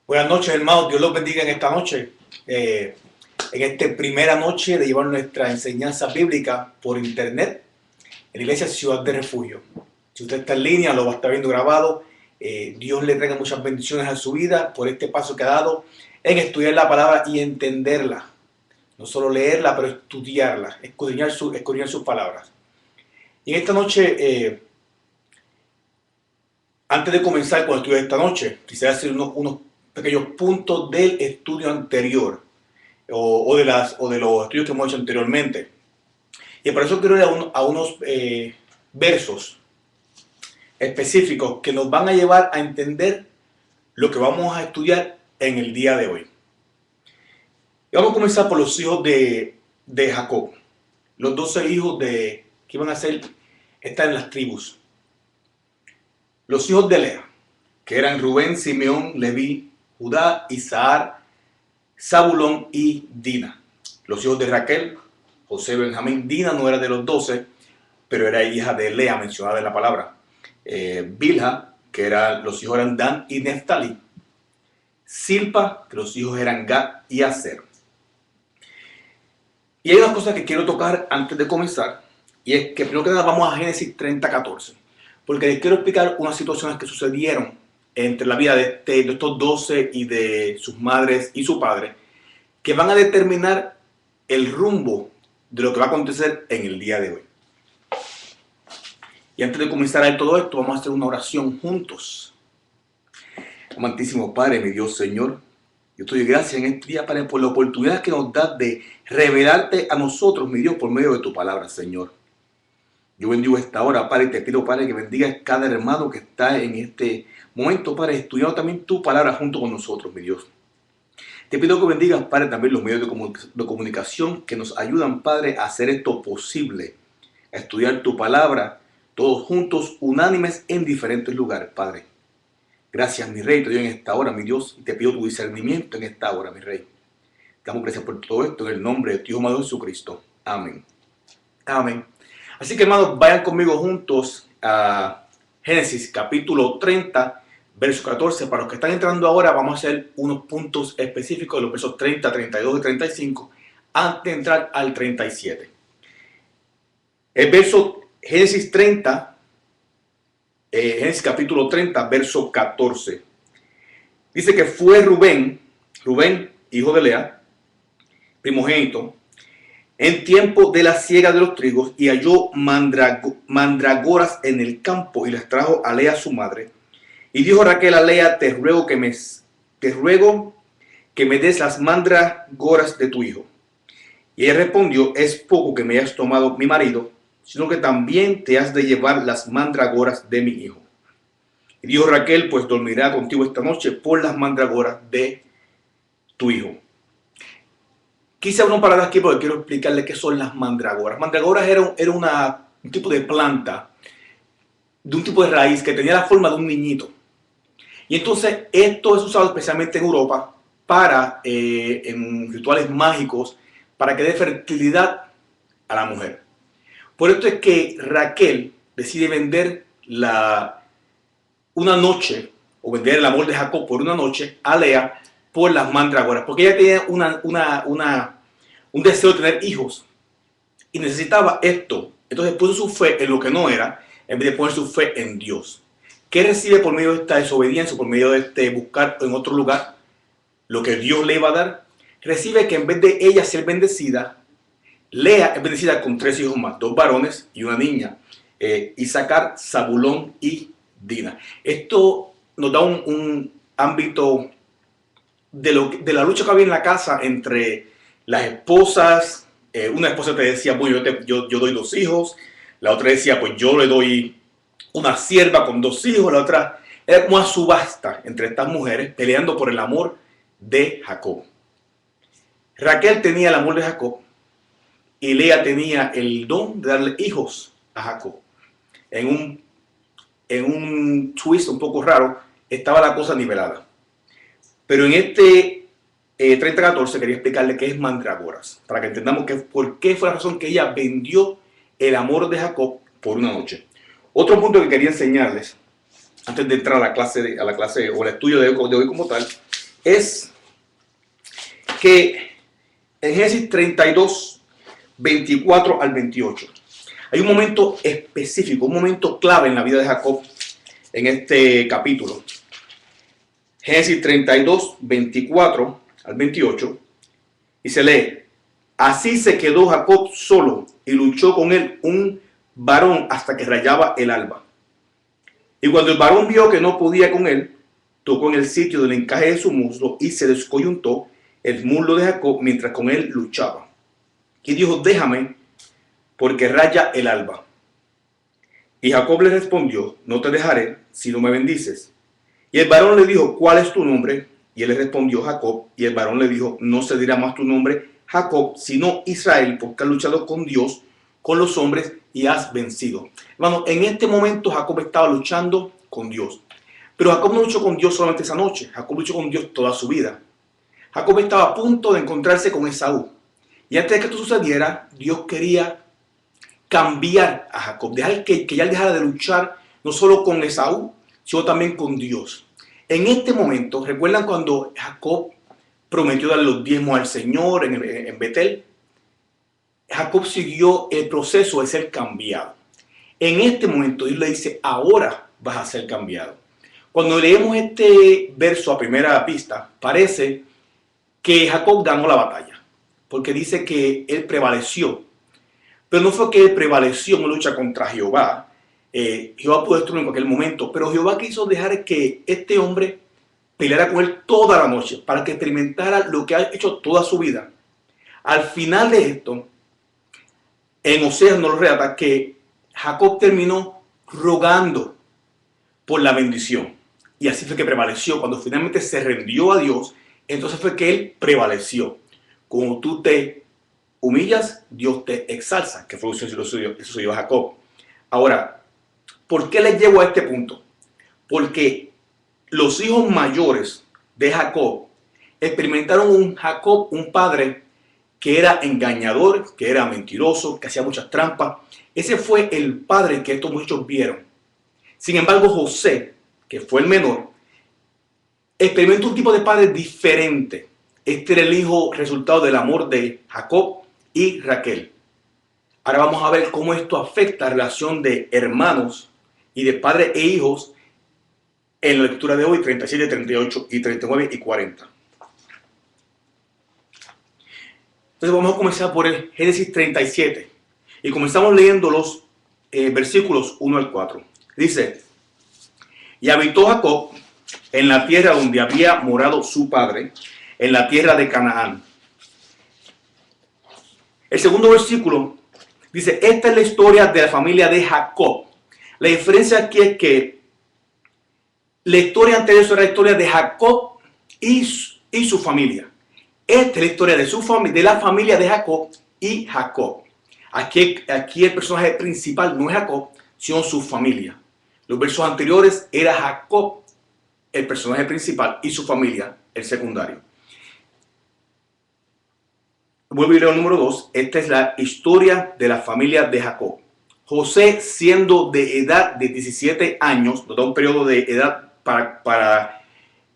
Buenas noches, hermanos. Dios los bendiga en esta noche. En esta primera noche de llevar nuestra enseñanza bíblica por internet en la Iglesia Ciudad de Refugio. Si usted está en línea, lo va a estar viendo grabado. Dios le traiga muchas bendiciones a su vida por este paso que ha dado en estudiar la palabra y entenderla. No solo leerla, pero estudiarla, escudriñar sus palabras. Y en esta noche, antes de comenzar con el estudio de esta noche, quisiera hacer unos pequeños puntos del estudio anterior o de los estudios que hemos hecho anteriormente. Y por eso quiero ir a unos versos específicos que nos van a llevar a entender lo que vamos a estudiar en el día de hoy. Y vamos a comenzar por los hijos de Jacob. Los 12 hijos que iban a ser, están en las tribus. Los hijos de Lea, que eran Rubén, Simeón, Leví, Judá, Isahar, Zabulón y Dina. Los hijos de Raquel, José, Benjamín. Dina no era de los 12, pero era hija de Lea, mencionada en la palabra. Bilha, que los hijos eran Dan y Neftalí. Silpa, que los hijos eran Gad y Aser. Y hay una cosa que quiero tocar antes de comenzar, y es que primero que nada vamos a Génesis 30:14, porque les quiero explicar unas situaciones que sucedieron entre la vida de estos 12 y de sus madres y su padre, que van a determinar el rumbo de lo que va a acontecer en el día de hoy. Y antes de comenzar a ver todo esto, vamos a hacer una oración juntos. Amantísimo Padre, mi Dios Señor, yo te doy gracias en este día, Padre, por la oportunidad que nos das de revelarte a nosotros, mi Dios, por medio de tu palabra, Señor. Yo bendigo esta hora, Padre, y te pido, Padre, que bendigas a cada hermano que está en este momento, Padre, estudiando también tu palabra junto con nosotros, mi Dios. Te pido que bendigas, Padre, también los medios de comunicación que nos ayudan, Padre, a hacer esto posible, a estudiar tu palabra, todos juntos, unánimes en diferentes lugares, Padre. Gracias, mi Rey, te doy en esta hora, mi Dios, y te pido tu discernimiento en esta hora, mi Rey. Te damos gracias por todo esto en el nombre de tu Hijo amado Jesucristo. Amén. Amén. Así que, hermanos, vayan conmigo juntos a Génesis capítulo 30, verso 14. Para los que están entrando ahora, vamos a hacer unos puntos específicos de los versos 30, 32 y 35 antes de entrar al 37. El verso Génesis 30, Génesis capítulo 30, verso 14. Dice que fue Rubén, hijo de Lea, primogénito, en tiempo de la siega de los trigos, y halló mandragoras en el campo, y las trajo a Lea su madre. Y dijo Raquel a Lea: te ruego que me des las mandragoras de tu hijo. Y ella respondió: es poco que me hayas tomado mi marido, sino que también te has de llevar las mandragoras de mi hijo. Y dijo Raquel: pues dormirá contigo esta noche por las mandragoras de tu hijo. Quise hablar para aquí porque quiero explicarle qué son las mandragoras. Mandragoras era un tipo de planta, de un tipo de raíz que tenía la forma de un niñito. Y entonces esto es usado especialmente en Europa en rituales mágicos, para que dé fertilidad a la mujer. Por esto es que Raquel decide vender una noche, o vender el amor de Jacob por una noche a Lea por las mandragoras, porque ella tenía un deseo de tener hijos y necesitaba esto. Entonces puso su fe en lo que no era, en vez de poner su fe en Dios. ¿Qué recibe por medio de esta desobediencia, por medio de buscar en otro lugar lo que Dios le iba a dar? Recibe que en vez de ella ser bendecida, Lea es bendecida con 3 hijos más, 2 varones y una niña, Isaacar, Zabulón y Dina. Esto nos da un ámbito de la lucha que había en la casa entre las esposas. Una esposa te decía: bueno, yo doy 2 hijos. La otra decía: pues yo le doy una sierva con 2 hijos. La otra era como una subasta entre estas mujeres peleando por el amor de Jacob. Raquel tenía el amor de Jacob y Lea tenía el don de darle hijos a Jacob. En un twist un poco raro, estaba la cosa nivelada. Pero en este 30:14 quería explicarle qué es mandragoras, para que entendamos por qué fue la razón que ella vendió el amor de Jacob por una noche. Otro punto que quería enseñarles, antes de entrar a la clase o el estudio de hoy como tal, es que en Génesis 32, 24 al 28, hay un momento específico, un momento clave en la vida de Jacob en este capítulo. Génesis 32, 24 al 28, y se lee: así se quedó Jacob solo y luchó con él un varón hasta que rayaba el alba. Y cuando el varón vio que no podía con él, tocó en el sitio del encaje de su muslo y se descoyuntó el muslo de Jacob mientras con él luchaba. Y dijo: déjame, porque raya el alba. Y Jacob le respondió: no te dejaré si no me bendices. Y el varón le dijo: ¿cuál es tu nombre? Y él le respondió: Jacob. Y el varón le dijo: no se dirá más tu nombre Jacob, sino Israel, porque has luchado con Dios, con los hombres, y has vencido. Hermano, en este momento Jacob estaba luchando con Dios. Pero Jacob no luchó con Dios solamente esa noche. Jacob luchó con Dios toda su vida. Jacob estaba a punto de encontrarse con Esaú. Y antes de que esto sucediera, Dios quería cambiar a Jacob, dejar que ya él dejara de luchar no solo con Esaú, sino también con Dios. En este momento, ¿recuerdan cuando Jacob prometió dar los diezmos al Señor en Betel? Jacob siguió el proceso de ser cambiado. En este momento Dios le dice: ahora vas a ser cambiado. Cuando leemos este verso a primera vista, parece que Jacob ganó la batalla, porque dice que él prevaleció. Pero no fue que él prevaleció en una lucha contra Jehová. Jehová pudo destruirlo en cualquier momento, pero Jehová quiso dejar que este hombre peleara con él toda la noche para que experimentara lo que ha hecho toda su vida. Al final de esto, en Oseas nos lo relata que Jacob terminó rogando por la bendición. Y así fue que prevaleció. Cuando finalmente se rendió a Dios, entonces fue que él prevaleció. Como tú te humillas, Dios te exalza, que fue eso sucedió a Jacob. Ahora, ¿por qué les llevo a este punto? Porque los hijos mayores de Jacob experimentaron un padre que era engañador, que era mentiroso, que hacía muchas trampas. Ese fue el padre que estos muchachos vieron. Sin embargo, José, que fue el menor, experimentó un tipo de padre diferente. Este era el hijo resultado del amor de Jacob y Raquel. Ahora vamos a ver cómo esto afecta la relación de hermanos y de padres e hijos en la lectura de hoy, 37, 38 y 39 y 40. Entonces vamos a comenzar por el Génesis 37 y comenzamos leyendo los versículos 1 al 4. Dice: y habitó Jacob en la tierra donde había morado su padre, en la tierra de Canaán. El segundo versículo dice: esta es la historia de la familia de Jacob. La diferencia aquí es que la historia anterior era la historia de Jacob y su familia. Esta es la historia de la familia de Jacob y Jacob. Aquí el personaje principal no es Jacob, sino su familia. Los versos anteriores era Jacob el personaje principal y su familia el secundario. Vuelvo y leo el número 2. Esta es la historia de la familia de Jacob. José, siendo de edad de 17 años, nos da un periodo de edad para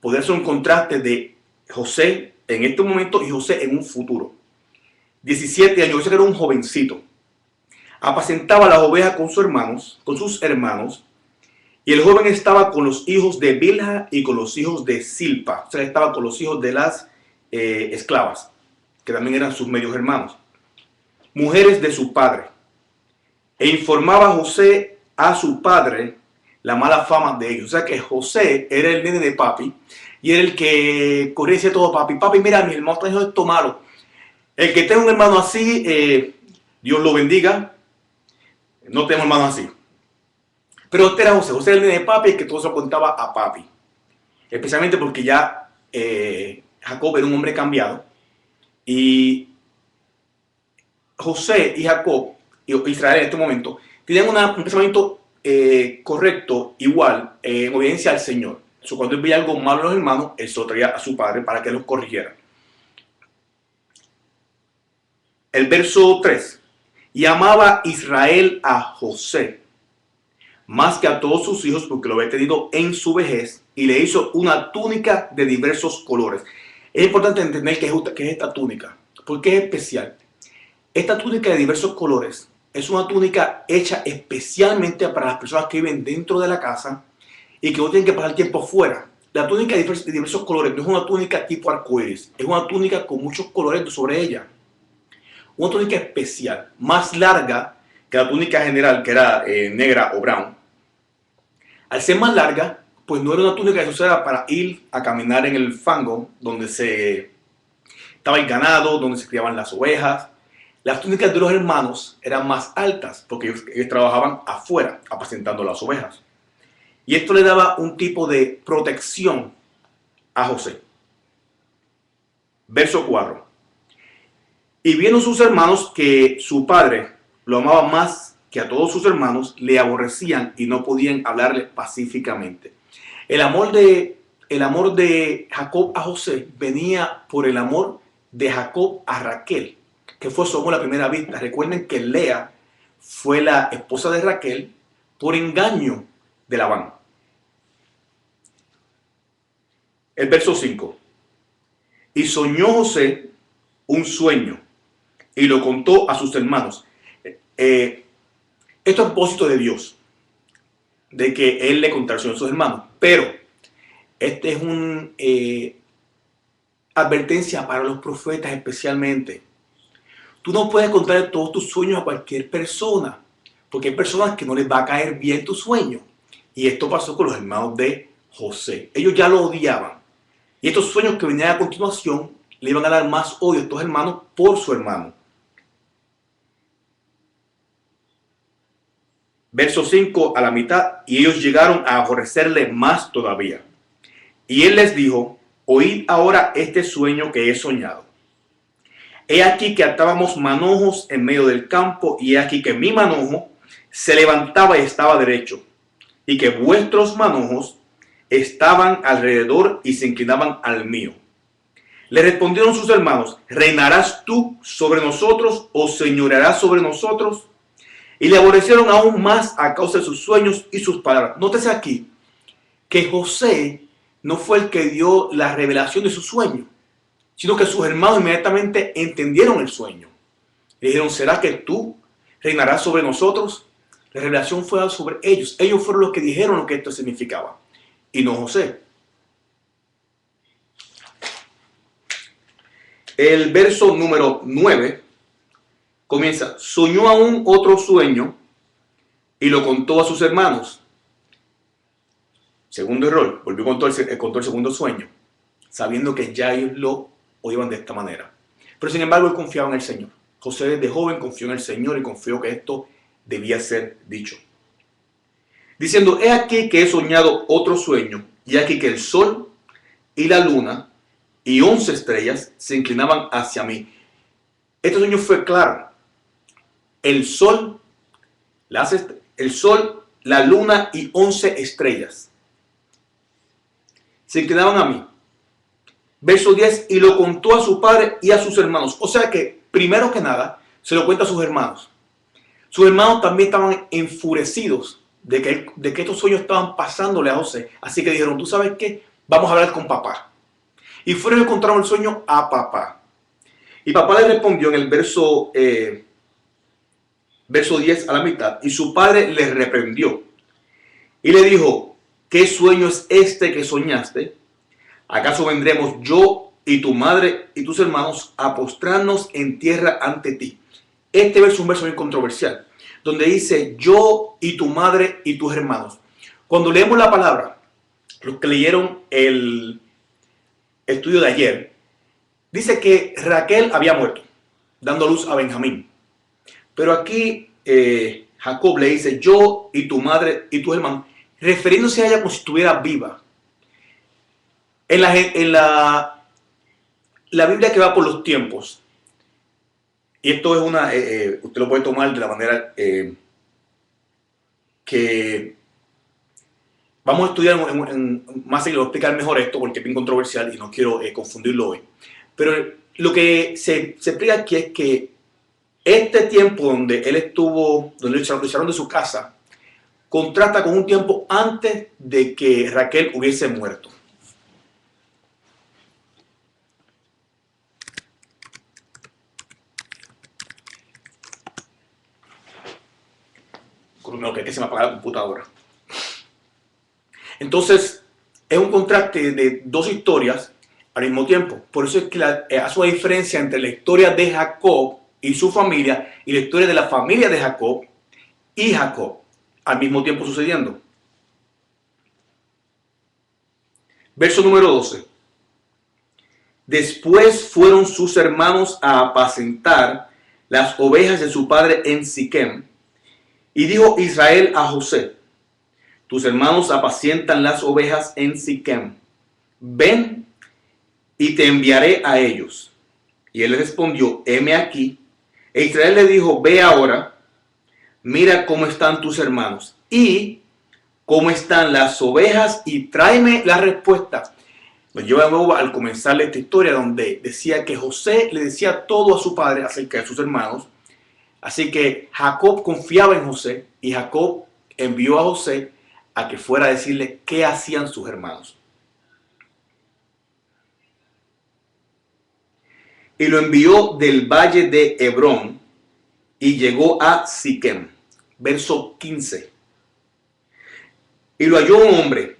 poder hacer un contraste de José en este momento y José en un futuro. 17 años, ese era un jovencito. Apacentaba las ovejas con sus hermanos, y el joven estaba con los hijos de Bilha y con los hijos de Silpa. O sea, estaba con los hijos de las esclavas, que también eran sus medios hermanos, mujeres de su padre. E informaba a José a su padre la mala fama de ellos. O sea que José era el nene de papi y era el que corría y decía todo: papi, mira, mi hermano está haciendo esto malo. El que tenga un hermano así, Dios lo bendiga. No tenemos hermanos así. Pero este era José. José era el nene de papi, el que todo se lo contaba a papi. Especialmente porque ya Jacob era un hombre cambiado. Y José y Jacob, y Israel en este momento, tenían un pensamiento correcto, igual, en obediencia al Señor. Cuando él veía algo malo en los hermanos, él se lo traía a su padre para que los corrigiera. El verso 3. Y amaba Israel a José, más que a todos sus hijos, porque lo había tenido en su vejez, y le hizo una túnica de diversos colores. Es importante entender qué es esta túnica, porque es especial. Esta túnica de diversos colores es una túnica hecha especialmente para las personas que viven dentro de la casa y que no tienen que pasar tiempo fuera. La túnica de diversos colores no es una túnica tipo arcoíris, es una túnica con muchos colores sobre ella. Una túnica especial, más larga que la túnica general, que era negra o brown. Al ser más larga, pues no era una túnica que se usara para ir a caminar en el fango, donde estaba el ganado, donde se criaban las ovejas. Las túnicas de los hermanos eran más altas, porque ellos trabajaban afuera, apacentando las ovejas. Y esto le daba un tipo de protección a José. Verso 4. Y vieron sus hermanos que su padre lo amaba más que a todos sus hermanos, le aborrecían y no podían hablarle pacíficamente. El amor de Jacob a José venía por el amor de Jacob a Raquel, que fue su amor a primera vista. Recuerden que Lea fue la esposa de Raquel por engaño de Labán. El verso 5. Y soñó José un sueño y lo contó a sus hermanos. Esto es propósito de Dios, de que él le contara a sus hermanos. Pero este es una advertencia para los profetas especialmente. Tú no puedes contar todos tus sueños a cualquier persona, porque hay personas que no les va a caer bien tu sueño. Y esto pasó con los hermanos de José. Ellos ya lo odiaban. Y estos sueños que venían a continuación le iban a dar más odio a estos hermanos por su hermano. Verso 5 a la mitad, y ellos llegaron a aborrecerle más todavía. Y él les dijo, oíd ahora este sueño que he soñado. He aquí que atábamos manojos en medio del campo, y he aquí que mi manojo se levantaba y estaba derecho, y que vuestros manojos estaban alrededor y se inclinaban al mío. Le respondieron sus hermanos, ¿reinarás tú sobre nosotros o señorearás sobre nosotros? Y le aborrecieron aún más a causa de sus sueños y sus palabras. Nótese aquí que José no fue el que dio la revelación de su sueño, sino que sus hermanos inmediatamente entendieron el sueño. Le dijeron, ¿será que tú reinarás sobre nosotros? La revelación fue sobre ellos. Ellos fueron los que dijeron lo que esto significaba, y no José. El verso número 9 comienza, soñó aún otro sueño y lo contó a sus hermanos. Segundo error, volvió contó el segundo sueño, sabiendo que ya ellos lo oían de esta manera. Pero sin embargo, él confiaba en el Señor. José desde joven confió en el Señor y confió que esto debía ser dicho. Diciendo, he aquí que he soñado otro sueño, y aquí que el sol y la luna y 11 estrellas se inclinaban hacia mí. Este sueño fue claro. El sol, la luna y 11 estrellas se inclinaban a mí. Verso 10, y lo contó a su padre y a sus hermanos. O sea que, primero que nada, se lo cuenta a sus hermanos. Sus hermanos también estaban enfurecidos de que estos sueños estaban pasándole a José. Así que dijeron, ¿tú sabes qué? Vamos a hablar con papá. Y fueron y contaron el sueño a papá. Y papá le respondió en el verso 10 a la mitad. Y su padre le reprendió. Y le dijo, ¿qué sueño es este que soñaste? ¿Acaso vendremos yo y tu madre y tus hermanos a postrarnos en tierra ante ti? Este verso es un verso muy controversial, donde dice yo y tu madre y tus hermanos. Cuando leemos la palabra, los que leyeron el estudio de ayer, dice que Raquel había muerto, dando luz a Benjamín. Pero aquí Jacob le dice yo y tu madre y tus hermanos, refiriéndose a ella como si estuviera viva. En la Biblia que va por los tiempos, y esto es usted lo puede tomar de la manera que vamos a estudiar más seguido, explicar mejor esto porque es bien controversial y no quiero confundirlo hoy. Pero lo que se explica aquí es que este tiempo donde él estuvo, donde lo echaron de su casa, contrasta con un tiempo antes de que Raquel hubiese muerto. No, que se me apaga la computadora. Entonces, es un contraste de dos historias al mismo tiempo. Por eso es que hace una diferencia entre la historia de Jacob y su familia y la historia de la familia de Jacob y Jacob al mismo tiempo sucediendo. Verso número 12. Después fueron sus hermanos a apacentar las ovejas de su padre en Siquem. Y dijo Israel a José: tus hermanos apacientan las ovejas en Siquem. Ven y te enviaré a ellos. Y él respondió: heme aquí. E Israel le dijo: ve ahora, mira cómo están tus hermanos y cómo están las ovejas y tráeme la respuesta. Nos lleva de nuevo al comenzar esta historia donde decía que José le decía todo a su padre acerca de sus hermanos. Así que Jacob confiaba en José y Jacob envió a José a que fuera a decirle qué hacían sus hermanos. Y lo envió del valle de Hebrón y llegó a Siquem. Verso 15. Y lo halló un hombre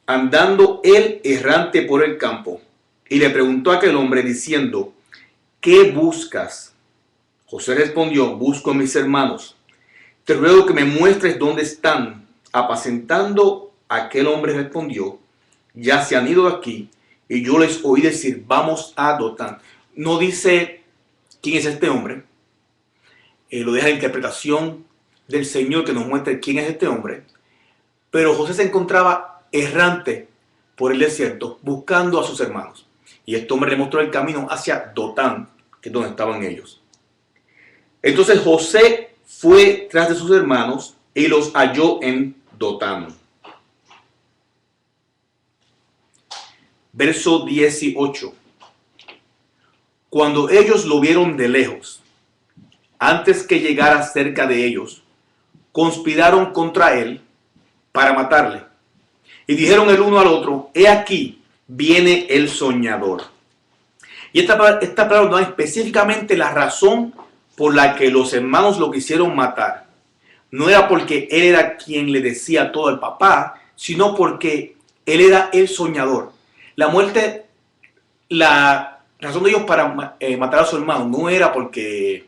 andando él errante por el campo, y le preguntó a aquel hombre diciendo: ¿qué buscas? José respondió: busco a mis hermanos. Te ruego que me muestres dónde están apacentando. Aquel hombre respondió: ya se han ido de aquí, y yo les oí decir: vamos a Dotán. No dice quién es este hombre. Lo deja la interpretación del Señor que nos muestre quién es este hombre. Pero José se encontraba errante por el desierto buscando a sus hermanos. Y este hombre le mostró el camino hacia Dotán, que es donde estaban ellos. Entonces José fue tras de sus hermanos y los halló en Dotán. Verso 18. Cuando ellos lo vieron de lejos, antes que llegara cerca de ellos, conspiraron contra él para matarle. Y dijeron el uno al otro: he aquí, viene el soñador. Y esta palabra nos da específicamente la razón por la que los hermanos lo quisieron matar. No era porque él era quien le decía todo al papá, sino porque él era el soñador. La muerte, la razón de ellos para matar a su hermano no era porque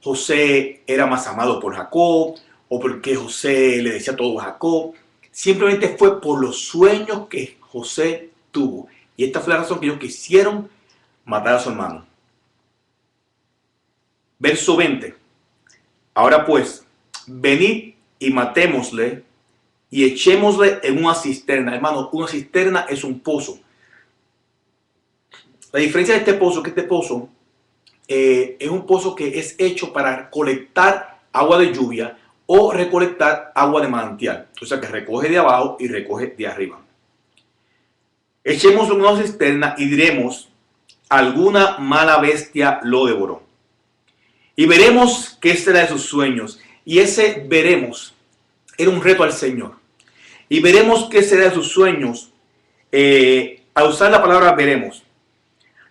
José era más amado por Jacob o porque José le decía todo a Jacob. Simplemente fue por los sueños que José tuvo. Y esta fue la razón que ellos quisieron matar a su hermano. Verso 20. Ahora pues, venid y matémosle y echémosle en una cisterna. Hermano, una cisterna es un pozo. La diferencia de este pozo es que este pozo es un pozo que es hecho para colectar agua de lluvia o recolectar agua de manantial. O sea que recoge de abajo y recoge de arriba. Echémoslo en una cisterna y diremos: alguna mala bestia lo devoró. Y veremos qué será de sus sueños. Y ese veremos era un reto al Señor. Y veremos qué será de sus sueños. Al usar la palabra veremos,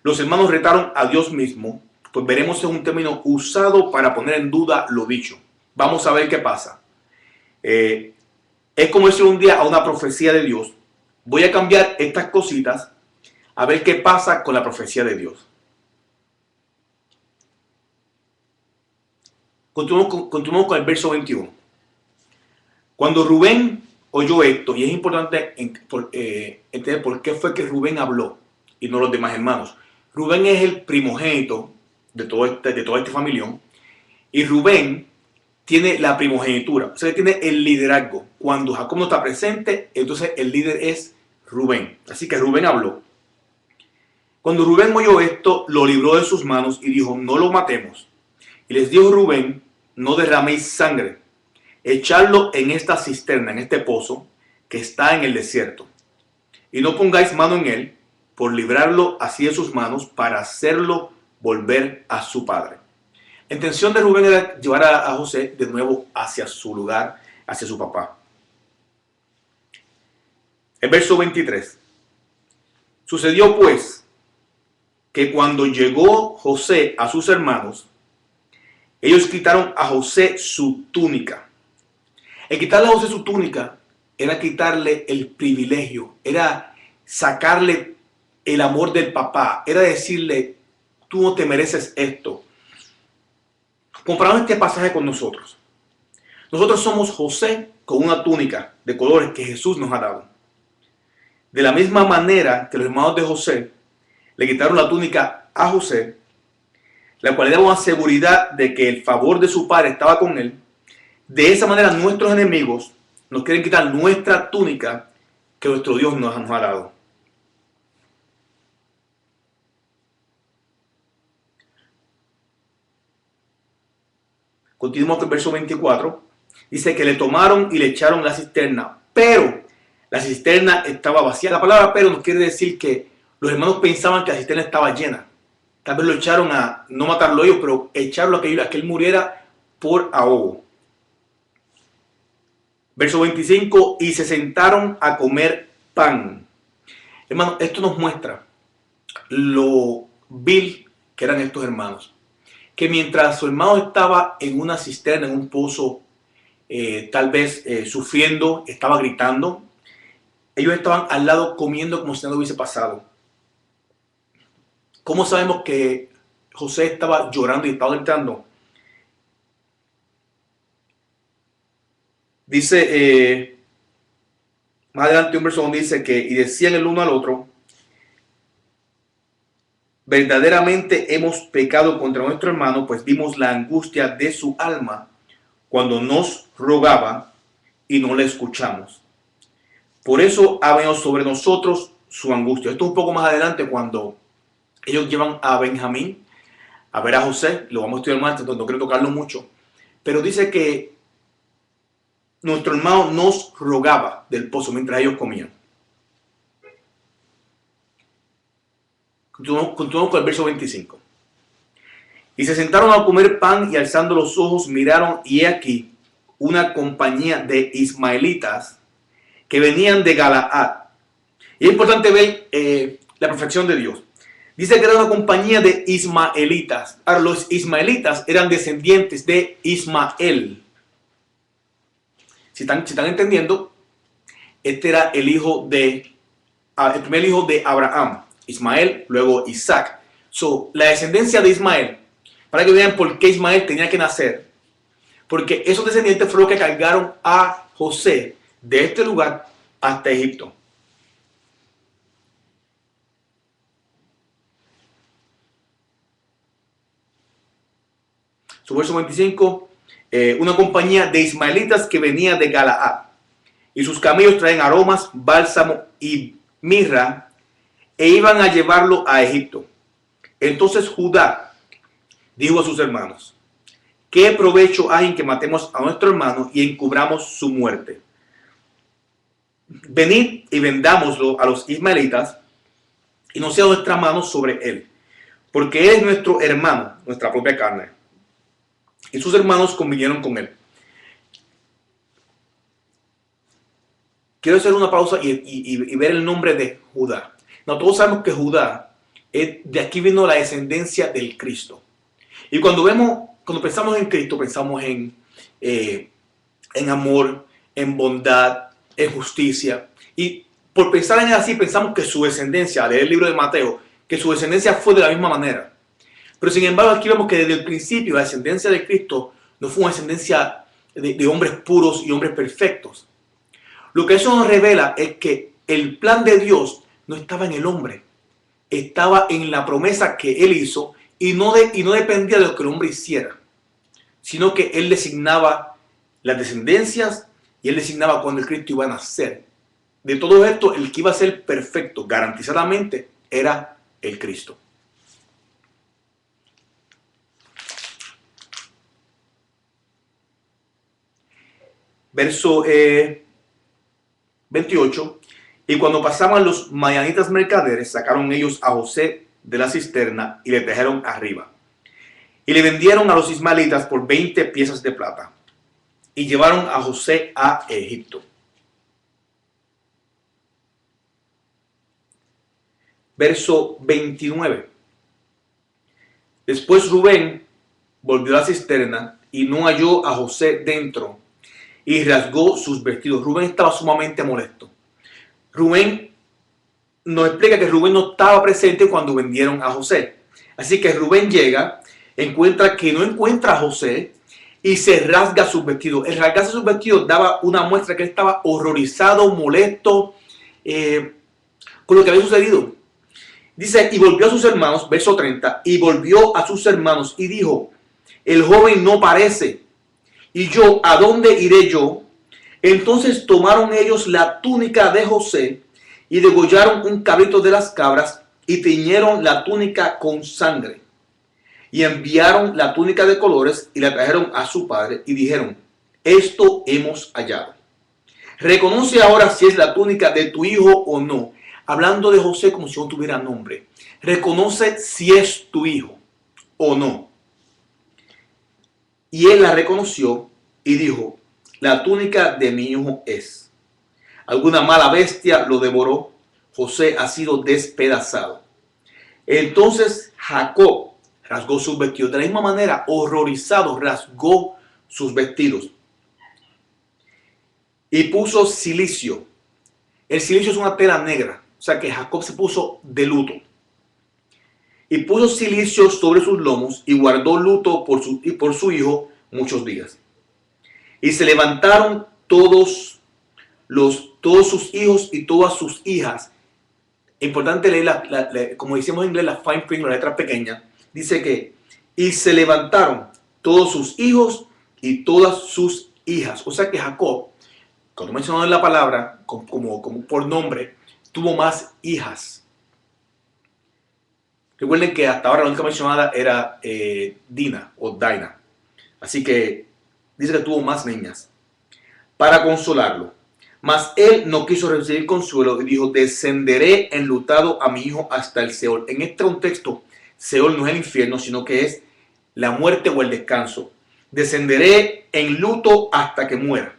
los hermanos retaron a Dios mismo, pues veremos es un término usado para poner en duda lo dicho. Vamos a ver qué pasa. Es como decir un día a una profecía de Dios: voy a cambiar estas cositas a ver qué pasa con la profecía de Dios. Continuamos con el verso 21. Cuando Rubén oyó esto, y es importante entender por qué fue que Rubén habló y no los demás hermanos. Rubén es el primogénito de todo este familión, y Rubén tiene la primogenitura, o sea, tiene el liderazgo. Cuando Jacob no está presente, entonces el líder es Rubén. Así que Rubén habló. Cuando Rubén oyó esto, lo libró de sus manos y dijo: no lo matemos. Y les dijo Rubén: no derraméis sangre, echadlo en esta cisterna, en este pozo que está en el desierto, y no pongáis mano en él, por librarlo así de sus manos, para hacerlo volver a su padre. La intención de Rubén era llevar a José de nuevo hacia su lugar, hacia su papá. El verso 23. Sucedió pues que cuando llegó José a sus hermanos, ellos quitaron a José su túnica. El quitarle a José su túnica era quitarle el privilegio, era sacarle el amor del papá, era decirle, tú no te mereces esto. Comparamos este pasaje con nosotros. Nosotros somos José con una túnica de colores que Jesús nos ha dado. De la misma manera que los hermanos de José le quitaron la túnica a José, la cual le daba una seguridad de que el favor de su padre estaba con él. De esa manera nuestros enemigos nos quieren quitar nuestra túnica que nuestro Dios nos ha dado. Continuamos con el verso 24. Dice que le tomaron y le echaron la cisterna, pero la cisterna estaba vacía. La palabra pero nos quiere decir que los hermanos pensaban que la cisterna estaba llena. Tal vez lo echaron a no matarlo ellos, pero echarlo a que él muriera por ahogo. Verso 25, y se sentaron a comer pan. Hermano, esto nos muestra lo vil que eran estos hermanos. Que mientras su hermano estaba en una cisterna, en un pozo, tal vez sufriendo, estaba gritando, ellos estaban al lado comiendo como si nada hubiese pasado. ¿Cómo sabemos que José estaba llorando y estaba gritando? Dice, más adelante un verso donde dice que, y decían el uno al otro, verdaderamente hemos pecado contra nuestro hermano, pues vimos la angustia de su alma cuando nos rogaba y no le escuchamos. Por eso ha venido sobre nosotros su angustia. Esto es un poco más adelante cuando ellos llevan a Benjamín a ver a José. Lo vamos a estudiar más, entonces no quiero tocarlo mucho. Pero dice que nuestro hermano nos rogaba del pozo mientras ellos comían. Continuamos con el verso 25. Y se sentaron a comer pan y alzando los ojos miraron y he aquí una compañía de ismaelitas que venían de Galaad. Y es importante ver la perfección de Dios. Dice que era una compañía de ismaelitas. Ahora, los ismaelitas eran descendientes de Ismael. Si están entendiendo, este era el primer hijo de Abraham. Ismael, luego Isaac. La descendencia de Ismael, para que vean por qué Ismael tenía que nacer. Porque esos descendientes fueron los que cargaron a José de este lugar hasta Egipto. Su verso 25, una compañía de ismaelitas que venía de Galaad. Y sus camellos traen aromas, bálsamo y mirra, e iban a llevarlo a Egipto. Entonces Judá dijo a sus hermanos, ¿qué provecho hay en que matemos a nuestro hermano y encubramos su muerte? Venid y vendámoslo a los ismaelitas y no sea nuestra mano sobre él, porque él es nuestro hermano, nuestra propia carne. Y sus hermanos convinieron con él. Quiero hacer una pausa y ver el nombre de Judá. No, todos sabemos que Judá, de aquí vino la descendencia del Cristo. Y cuando pensamos en Cristo, pensamos en amor, en bondad, en justicia. Y por pensar en él así, pensamos que su descendencia, leer el libro de Mateo, que su descendencia fue de la misma manera. Pero sin embargo, aquí vemos que desde el principio la descendencia de Cristo no fue una descendencia de hombres puros y hombres perfectos. Lo que eso nos revela es que el plan de Dios no estaba en el hombre, estaba en la promesa que Él hizo y no dependía de lo que el hombre hiciera, sino que Él designaba las descendencias y Él designaba cuando el Cristo iba a nacer. De todo esto, el que iba a ser perfecto, garantizadamente, era el Cristo. Verso 28. Y cuando pasaban los madianitas mercaderes, sacaron ellos a José de la cisterna y le trajeron arriba. Y le vendieron a los ismaelitas por 20 piezas de plata. Y llevaron a José a Egipto. verso 29. Después Rubén volvió a la cisterna y no halló a José dentro y rasgó sus vestidos. Rubén estaba sumamente molesto. Rubén nos explica que Rubén no estaba presente cuando vendieron a José. Así que Rubén llega, encuentra que no encuentra a José y se rasga sus vestidos. El rasgarse sus vestidos daba una muestra que él estaba horrorizado, molesto con lo que había sucedido. Dice, y volvió a sus hermanos, verso 30, y volvió a sus hermanos y dijo, el joven no parece, y yo, ¿a dónde iré yo? Entonces tomaron ellos la túnica de José y degollaron un cabrito de las cabras y tiñeron la túnica con sangre. Y enviaron la túnica de colores y la trajeron a su padre y dijeron, esto hemos hallado. Reconoce ahora si es la túnica de tu hijo o no. Hablando de José como si no tuviera nombre. Reconoce si es tu hijo o no. Y él la reconoció y dijo, la túnica de mi hijo es. Alguna mala bestia lo devoró. José ha sido despedazado. Entonces Jacob rasgó sus vestidos. De la misma manera, horrorizado, rasgó sus vestidos. Y puso cilicio. El cilicio es una tela negra. O sea que Jacob se puso de luto. Y puso cilicio sobre sus lomos y guardó luto por su hijo muchos días. Y se levantaron todos sus hijos y todas sus hijas. Importante leer, como decimos en inglés, la fine print, la letra pequeña. Dice que, y se levantaron todos sus hijos y todas sus hijas. O sea que Jacob, cuando mencionado en la palabra, como por nombre, tuvo más hijas. Recuerden que hasta ahora la única mencionada era Dina o Daina. Así que dice que tuvo más niñas para consolarlo. Mas él no quiso recibir consuelo y dijo, descenderé enlutado a mi hijo hasta el Seol. En este contexto, Seol no es el infierno, sino que es la muerte o el descanso. Descenderé en luto hasta que muera.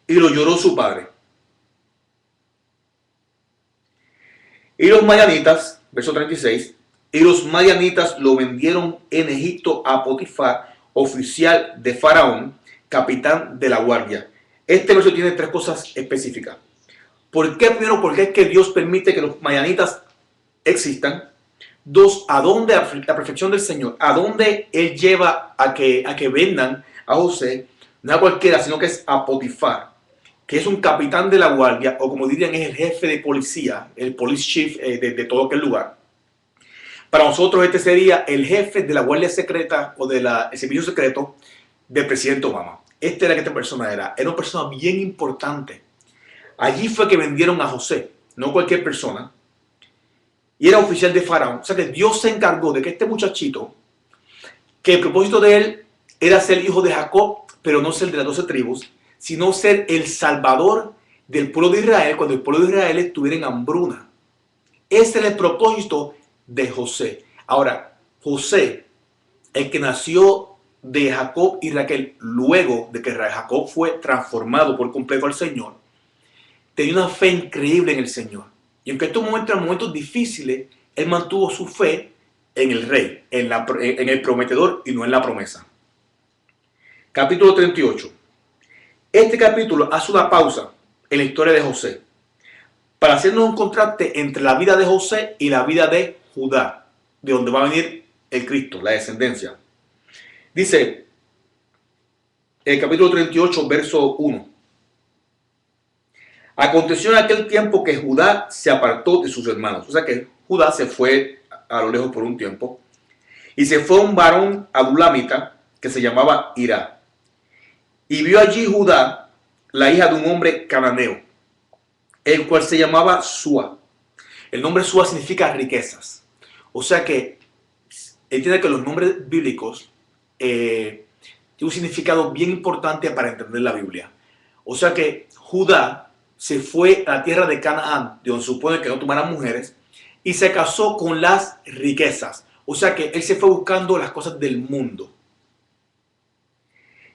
Y lo lloró su padre. Y los madianitas, verso 36, y los madianitas lo vendieron en Egipto a Potifar, oficial de Faraón, capitán de la guardia. Este verso tiene tres cosas específicas. ¿Por qué? Primero, porque es que Dios permite que los madianitas existan. Dos, ¿a dónde la perfección del Señor? ¿A dónde Él lleva a que vendan a José? No a cualquiera, sino que es a Potifar, que es un capitán de la guardia, o como dirían, es el jefe de policía, el police chief de todo aquel lugar. Para nosotros este sería el jefe de la guardia secreta o del servicio secreto del presidente Obama. Esta era que esta persona era una persona bien importante. Allí fue que vendieron a José, no cualquier persona. Y era oficial de Faraón. O sea que Dios se encargó de que este muchachito, que el propósito de él era ser hijo de Jacob, pero no ser de las 12 tribus, sino ser el salvador del pueblo de Israel cuando el pueblo de Israel estuviera en hambruna. Ese era el propósito de José. Ahora, José, el que nació de Jacob y Raquel, luego de que Jacob fue transformado por completo al Señor, tenía una fe increíble en el Señor. Y aunque estos momentos eran momentos difíciles, él mantuvo su fe en el rey, en el prometedor y no en la promesa. Capítulo 38. Este capítulo hace una pausa en la historia de José para hacernos un contraste entre la vida de José y la vida de Judá, de donde va a venir el Cristo, la descendencia. Dice el capítulo 38, verso 1. Aconteció en aquel tiempo que Judá se apartó de sus hermanos. O sea que Judá se fue a lo lejos por un tiempo. Y se fue un varón adulamita que se llamaba Hirá. Y vio allí Judá la hija de un hombre cananeo, el cual se llamaba Súa. El nombre Súa significa riquezas. O sea que entiende que los nombres bíblicos tienen un significado bien importante para entender la Biblia. O sea que Judá se fue a la tierra de Canaán, de donde se supone que no tomaran mujeres, y se casó con las riquezas. O sea que él se fue buscando las cosas del mundo.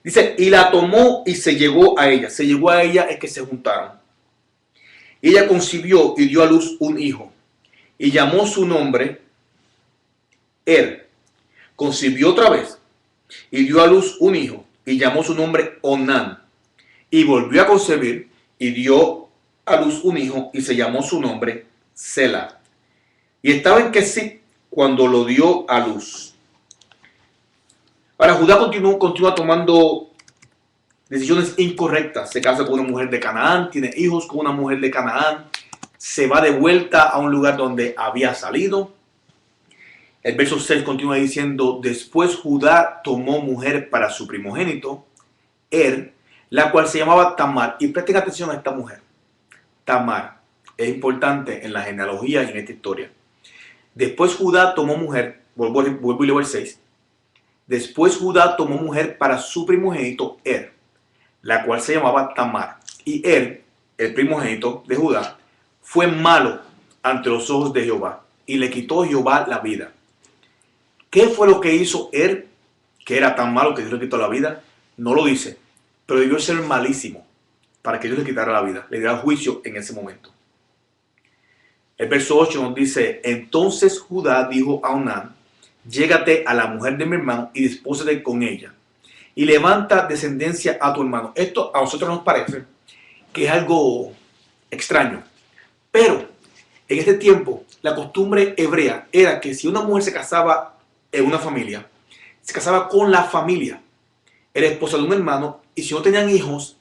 Dice, y la tomó y se llegó a ella. Se llegó a ella es que se juntaron. Y ella concibió y dio a luz un hijo. y llamó su nombre Er. Concibió otra vez y dio a luz un hijo y llamó su nombre Onán. Y volvió a concebir y dio a luz un hijo y se llamó su nombre Sela. Y estaba en Kesib cuando lo dio a luz. Ahora Judá continúa tomando decisiones incorrectas. Se casa con una mujer de Canaán, tiene hijos con una mujer de Canaán, se va de vuelta a un lugar donde había salido. El verso 6 continúa diciendo: después Judá tomó mujer para su primogénito, la cual se llamaba Tamar. Y presten atención a esta mujer. Tamar es importante en la genealogía y en esta historia. Después Judá tomó mujer, vuelvo y leo el 6. Después Judá tomó mujer para su primogénito, la cual se llamaba Tamar. Y el primogénito de Judá, fue malo ante los ojos de Jehová, y le quitó Jehová la vida. ¿Qué fue lo que hizo que era tan malo que Dios le quitó la vida? No lo dice, pero debió ser malísimo para que Dios le quitara la vida, le diera juicio en ese momento. El verso 8 nos dice: entonces Judá dijo a Onán: llégate a la mujer de mi hermano y despósate con ella, y levanta descendencia a tu hermano. Esto a nosotros nos parece que es algo extraño, pero en este tiempo la costumbre hebrea era que si una mujer se casaba en una familia, se casaba con la familia, era esposa de un hermano, y si no tenían hijos,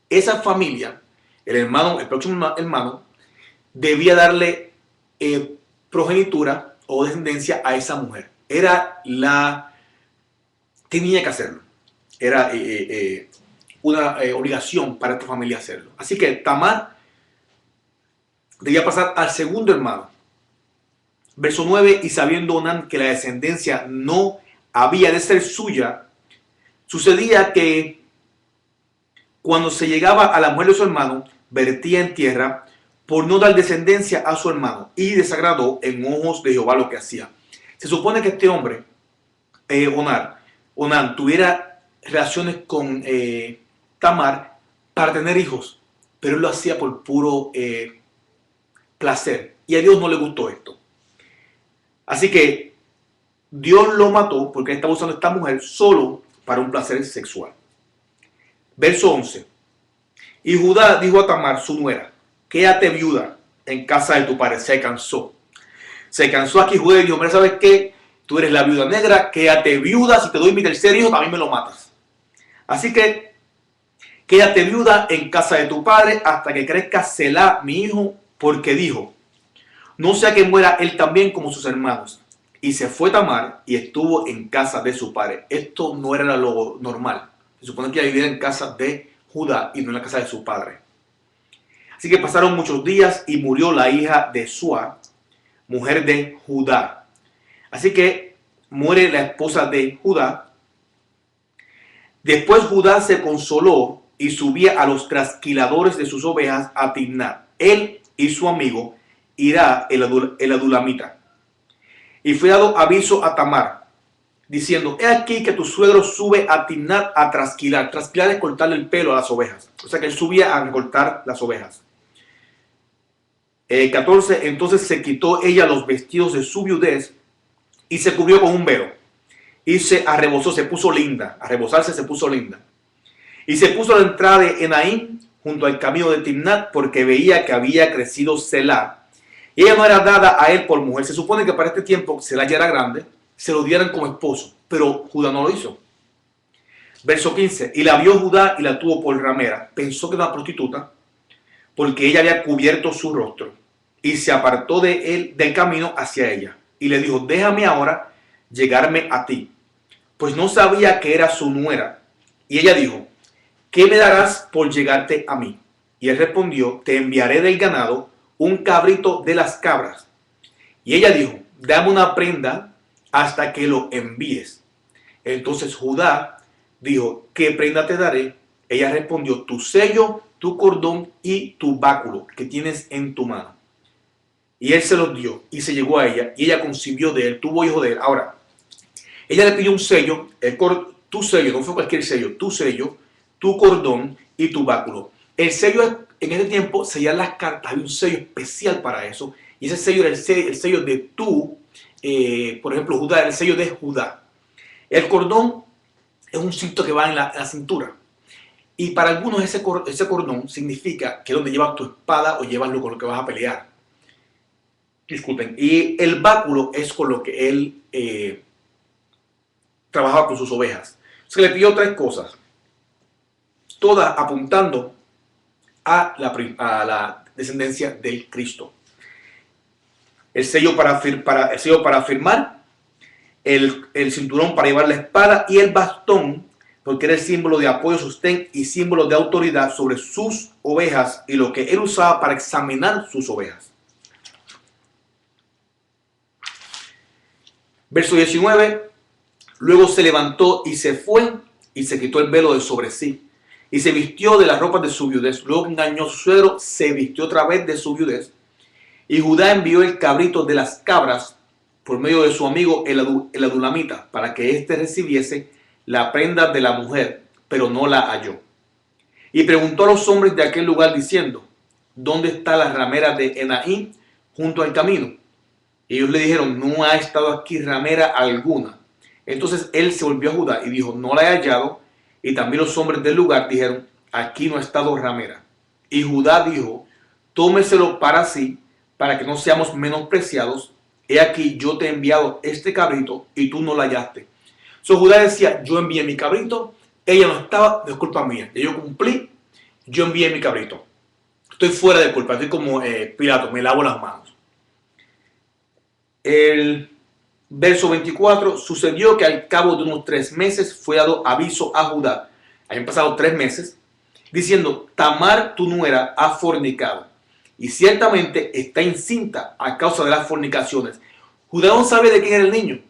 esa familia, el próximo hermano, debía darle progenitura o descendencia a esa mujer. Tenía que hacerlo. Era una obligación para esta familia hacerlo. Así que Tamar debía pasar al segundo hermano. Verso 9: y sabiendo Onán que la descendencia no había de ser suya, sucedía que cuando se llegaba a la mujer de su hermano, vertía en tierra por no dar descendencia a su hermano, y desagradó en ojos de Jehová lo que hacía. Se supone que este hombre, Onán, tuviera relaciones con Tamar para tener hijos, pero él lo hacía por puro placer, y a Dios no le gustó esto. Así que Dios lo mató porque él estaba usando a esta mujer solo para un placer sexual. Verso 11: y Judá dijo a Tamar, su nuera: quédate viuda en casa de tu padre. Se cansó aquí Judá y dijo: mira, ¿sabes qué? Tú eres la viuda negra, quédate viuda. Si te doy mi tercer hijo, también me lo matas. Así que quédate viuda en casa de tu padre hasta que crezca Selá, mi hijo, porque dijo: no sea que muera él también como sus hermanos. Y se fue Tamar y estuvo en casa de su padre. Esto no era lo normal. Se supone que ella vivía en casa de Judá y no en la casa de su padre. Así que pasaron muchos días y murió la hija de Sua, mujer de Judá. Así que muere la esposa de Judá. Después Judá se consoló y subía a los trasquiladores de sus ovejas a Timnat, él y su amigo Hirá el adulamita. Y fue dado aviso a Tamar, diciendo: he aquí que tu suegro sube a Timnat a trasquilar. Trasquilar es cortarle el pelo a las ovejas. O sea que él subía a cortar las ovejas. 14. Entonces se quitó ella los vestidos de su viudez y se cubrió con un velo. Y se arrebozó, se puso linda. A rebozarse se puso linda. Y se puso a la entrada de Enaim, junto al camino de Timnat, porque veía que había crecido Selá. Y ella no era dada a él por mujer. Se supone que para este tiempo Selá ya era grande, se lo dieran como esposo, pero Judá no lo hizo. Verso 15: y la vio Judá y la tuvo por ramera. Pensó que era una prostituta, porque ella había cubierto su rostro, y se apartó de él del camino hacia ella. Y le dijo: déjame ahora llegarme a ti, pues no sabía que era su nuera. Y ella dijo: ¿qué me darás por llegarte a mí? Y él respondió: te enviaré del ganado un cabrito de las cabras. Y ella dijo: dame una prenda hasta que lo envíes. Entonces Judá dijo: ¿qué prenda te daré? Ella respondió: tu sello, tu cordón y tu báculo que tienes en tu mano. Y él se los dio y se llegó a ella, y ella concibió de él, tuvo hijo de él. Ahora, ella le pidió un sello, tu sello, no fue cualquier sello, tu sello, tu cordón y tu báculo. El sello en ese tiempo sellar las cartas, había un sello especial para eso. Y ese sello era el sello de tú, por ejemplo, Judá, era el sello de Judá. El cordón es un cinto que va en la cintura. Y para algunos ese cordón significa que es donde llevas tu espada o llevas con lo que vas a pelear. Disculpen. Y el báculo es con lo que él trabajaba con sus ovejas. Se le pidió 3 cosas, todas apuntando a la descendencia del Cristo. El sello para firmar, el cinturón para llevar la espada y el bastón, porque era el símbolo de apoyo, sostén y símbolo de autoridad sobre sus ovejas y lo que él usaba para examinar sus ovejas. Verso 19. Luego se levantó y se fue y se quitó el velo de sobre sí y se vistió de las ropas de su viudez. Luego engañó a su suegro, se vistió otra vez de su viudez. Y Judá envió el cabrito de las cabras por medio de su amigo el adulamita para que éste recibiese la prenda de la mujer, pero no la halló. Y preguntó a los hombres de aquel lugar diciendo, ¿dónde está la ramera de Enaim junto al camino? Y ellos le dijeron, no ha estado aquí ramera alguna. Entonces él se volvió a Judá y dijo, no la he hallado. Y también los hombres del lugar dijeron, aquí no ha estado ramera. Y Judá dijo, tómeselo para sí, para que no seamos menospreciados. He aquí, yo te he enviado este cabrito y tú no la hallaste. Judá decía, yo envié mi cabrito, ella no estaba, no es culpa mía. Yo cumplí, yo envié mi cabrito. Estoy fuera de culpa, estoy como Pilato, me lavo las manos. El verso 24, sucedió que al cabo de unos 3 meses fue dado aviso a Judá. Habían pasado 3 meses, diciendo, Tamar, tu nuera, ha fornicado. Y ciertamente está encinta a causa de las fornicaciones. Judá no sabe de quién era el niño.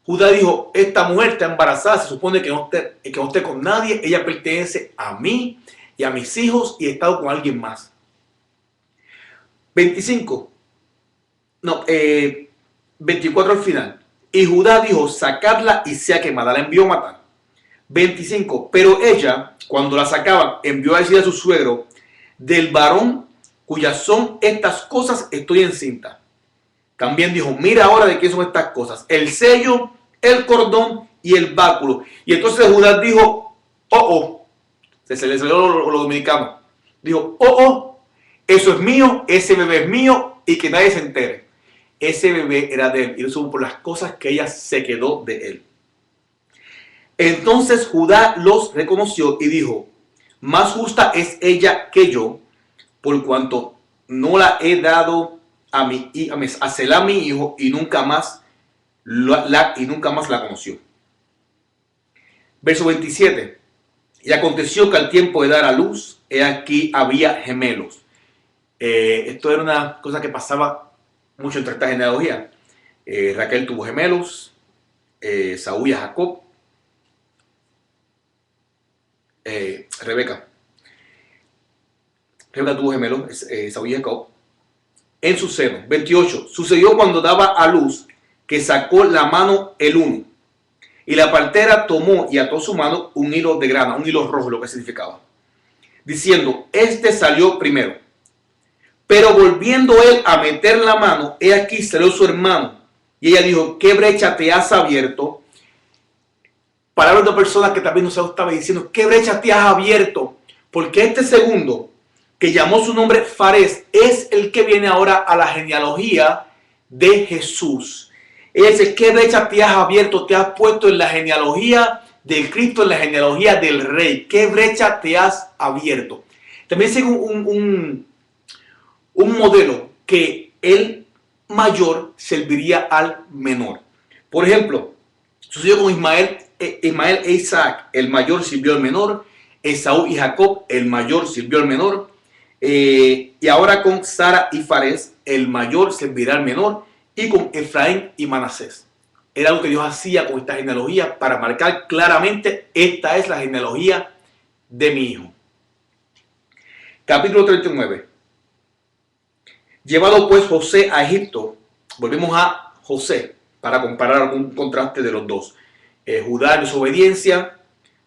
Judá dijo, esta mujer está embarazada, se supone que no esté con nadie, ella pertenece a mí y a mis hijos y he estado con alguien más. 24 al final. Y Judá dijo, sacadla y sea quemada, la envió a matar. 25, pero ella, cuando la sacaban, envió a decir a su suegro, del varón cuyas son estas cosas estoy encinta. También dijo, mira ahora de qué son estas cosas, el sello, el cordón y el báculo. Y entonces Judá dijo, se le salió lo dominicano. Dijo, eso es mío, ese bebé es mío y que nadie se entere. Ese bebé era de él y lo supo por las cosas que ella se quedó de él. Entonces Judá los reconoció y dijo, más justa es ella que yo, por cuanto no la he dado a Selá mi hijo y nunca más la conoció. Verso 27. Y aconteció que al tiempo de dar a luz, he aquí había gemelos. Esto era una cosa que pasaba mucho entre esta genealogía. Raquel tuvo gemelos, Saúl y Jacob, Rebeca tuvo gemelos, Saúl y Jacob, en su seno. 28. Sucedió cuando daba a luz que sacó la mano el uno, y la partera tomó y ató su mano un hilo de grana, un hilo rojo, lo que significaba, diciendo, este salió primero. Pero volviendo él a meter la mano, he aquí salió su hermano. Y ella dijo, ¿qué brecha te has abierto? Palabras de personas que también nos estaba diciendo, ¿qué brecha te has abierto? Porque este segundo, que llamó su nombre Fares, es el que viene ahora a la genealogía de Jesús. Es el que brecha te has abierto, te has puesto en la genealogía del Cristo, en la genealogía del Rey. ¿Qué brecha te has abierto? También sigue un modelo que el mayor serviría al menor. Por ejemplo, sucedió con Ismael e Isaac, el mayor sirvió al menor. Esaú y Jacob, el mayor sirvió al menor. Y ahora con Sara y Fares, el mayor servirá al menor. Y con Efraín y Manasés. Era lo que Dios hacía con esta genealogía para marcar claramente, esta es la genealogía de mi hijo. Capítulo 39. Llevado pues José a Egipto, volvemos a José para comparar un contraste de los dos. Judá en desobediencia,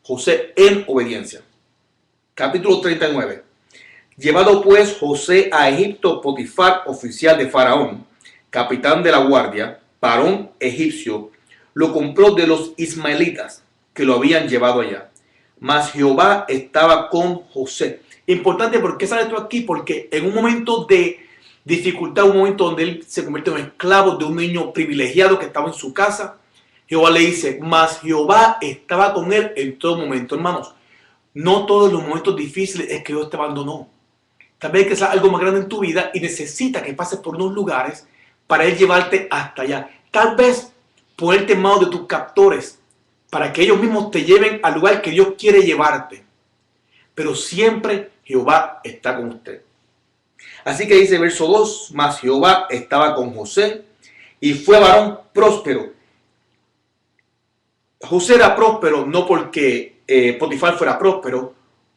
José en obediencia. Capítulo 39. Llevado pues José a Egipto, Potifar, oficial de Faraón, capitán de la guardia, varón egipcio, lo compró de los ismaelitas que lo habían llevado allá. Mas Jehová estaba con José. Importante, ¿por qué sale esto aquí? Porque en un momento de dificultad, un momento donde él se convierte en un esclavo de un niño privilegiado que estaba en su casa, Jehová le dice, mas Jehová estaba con él en todo momento. Hermanos, no todos los momentos difíciles es que Dios te abandonó. Tal vez que sea algo más grande en tu vida y necesita que pases por unos lugares para él llevarte hasta allá. Tal vez ponerte en manos de tus captores para que ellos mismos te lleven al lugar que Dios quiere llevarte. Pero siempre Jehová está con usted. Así que dice verso 2, mas Jehová estaba con José y fue varón próspero. José era próspero no porque Potifar fuera próspero.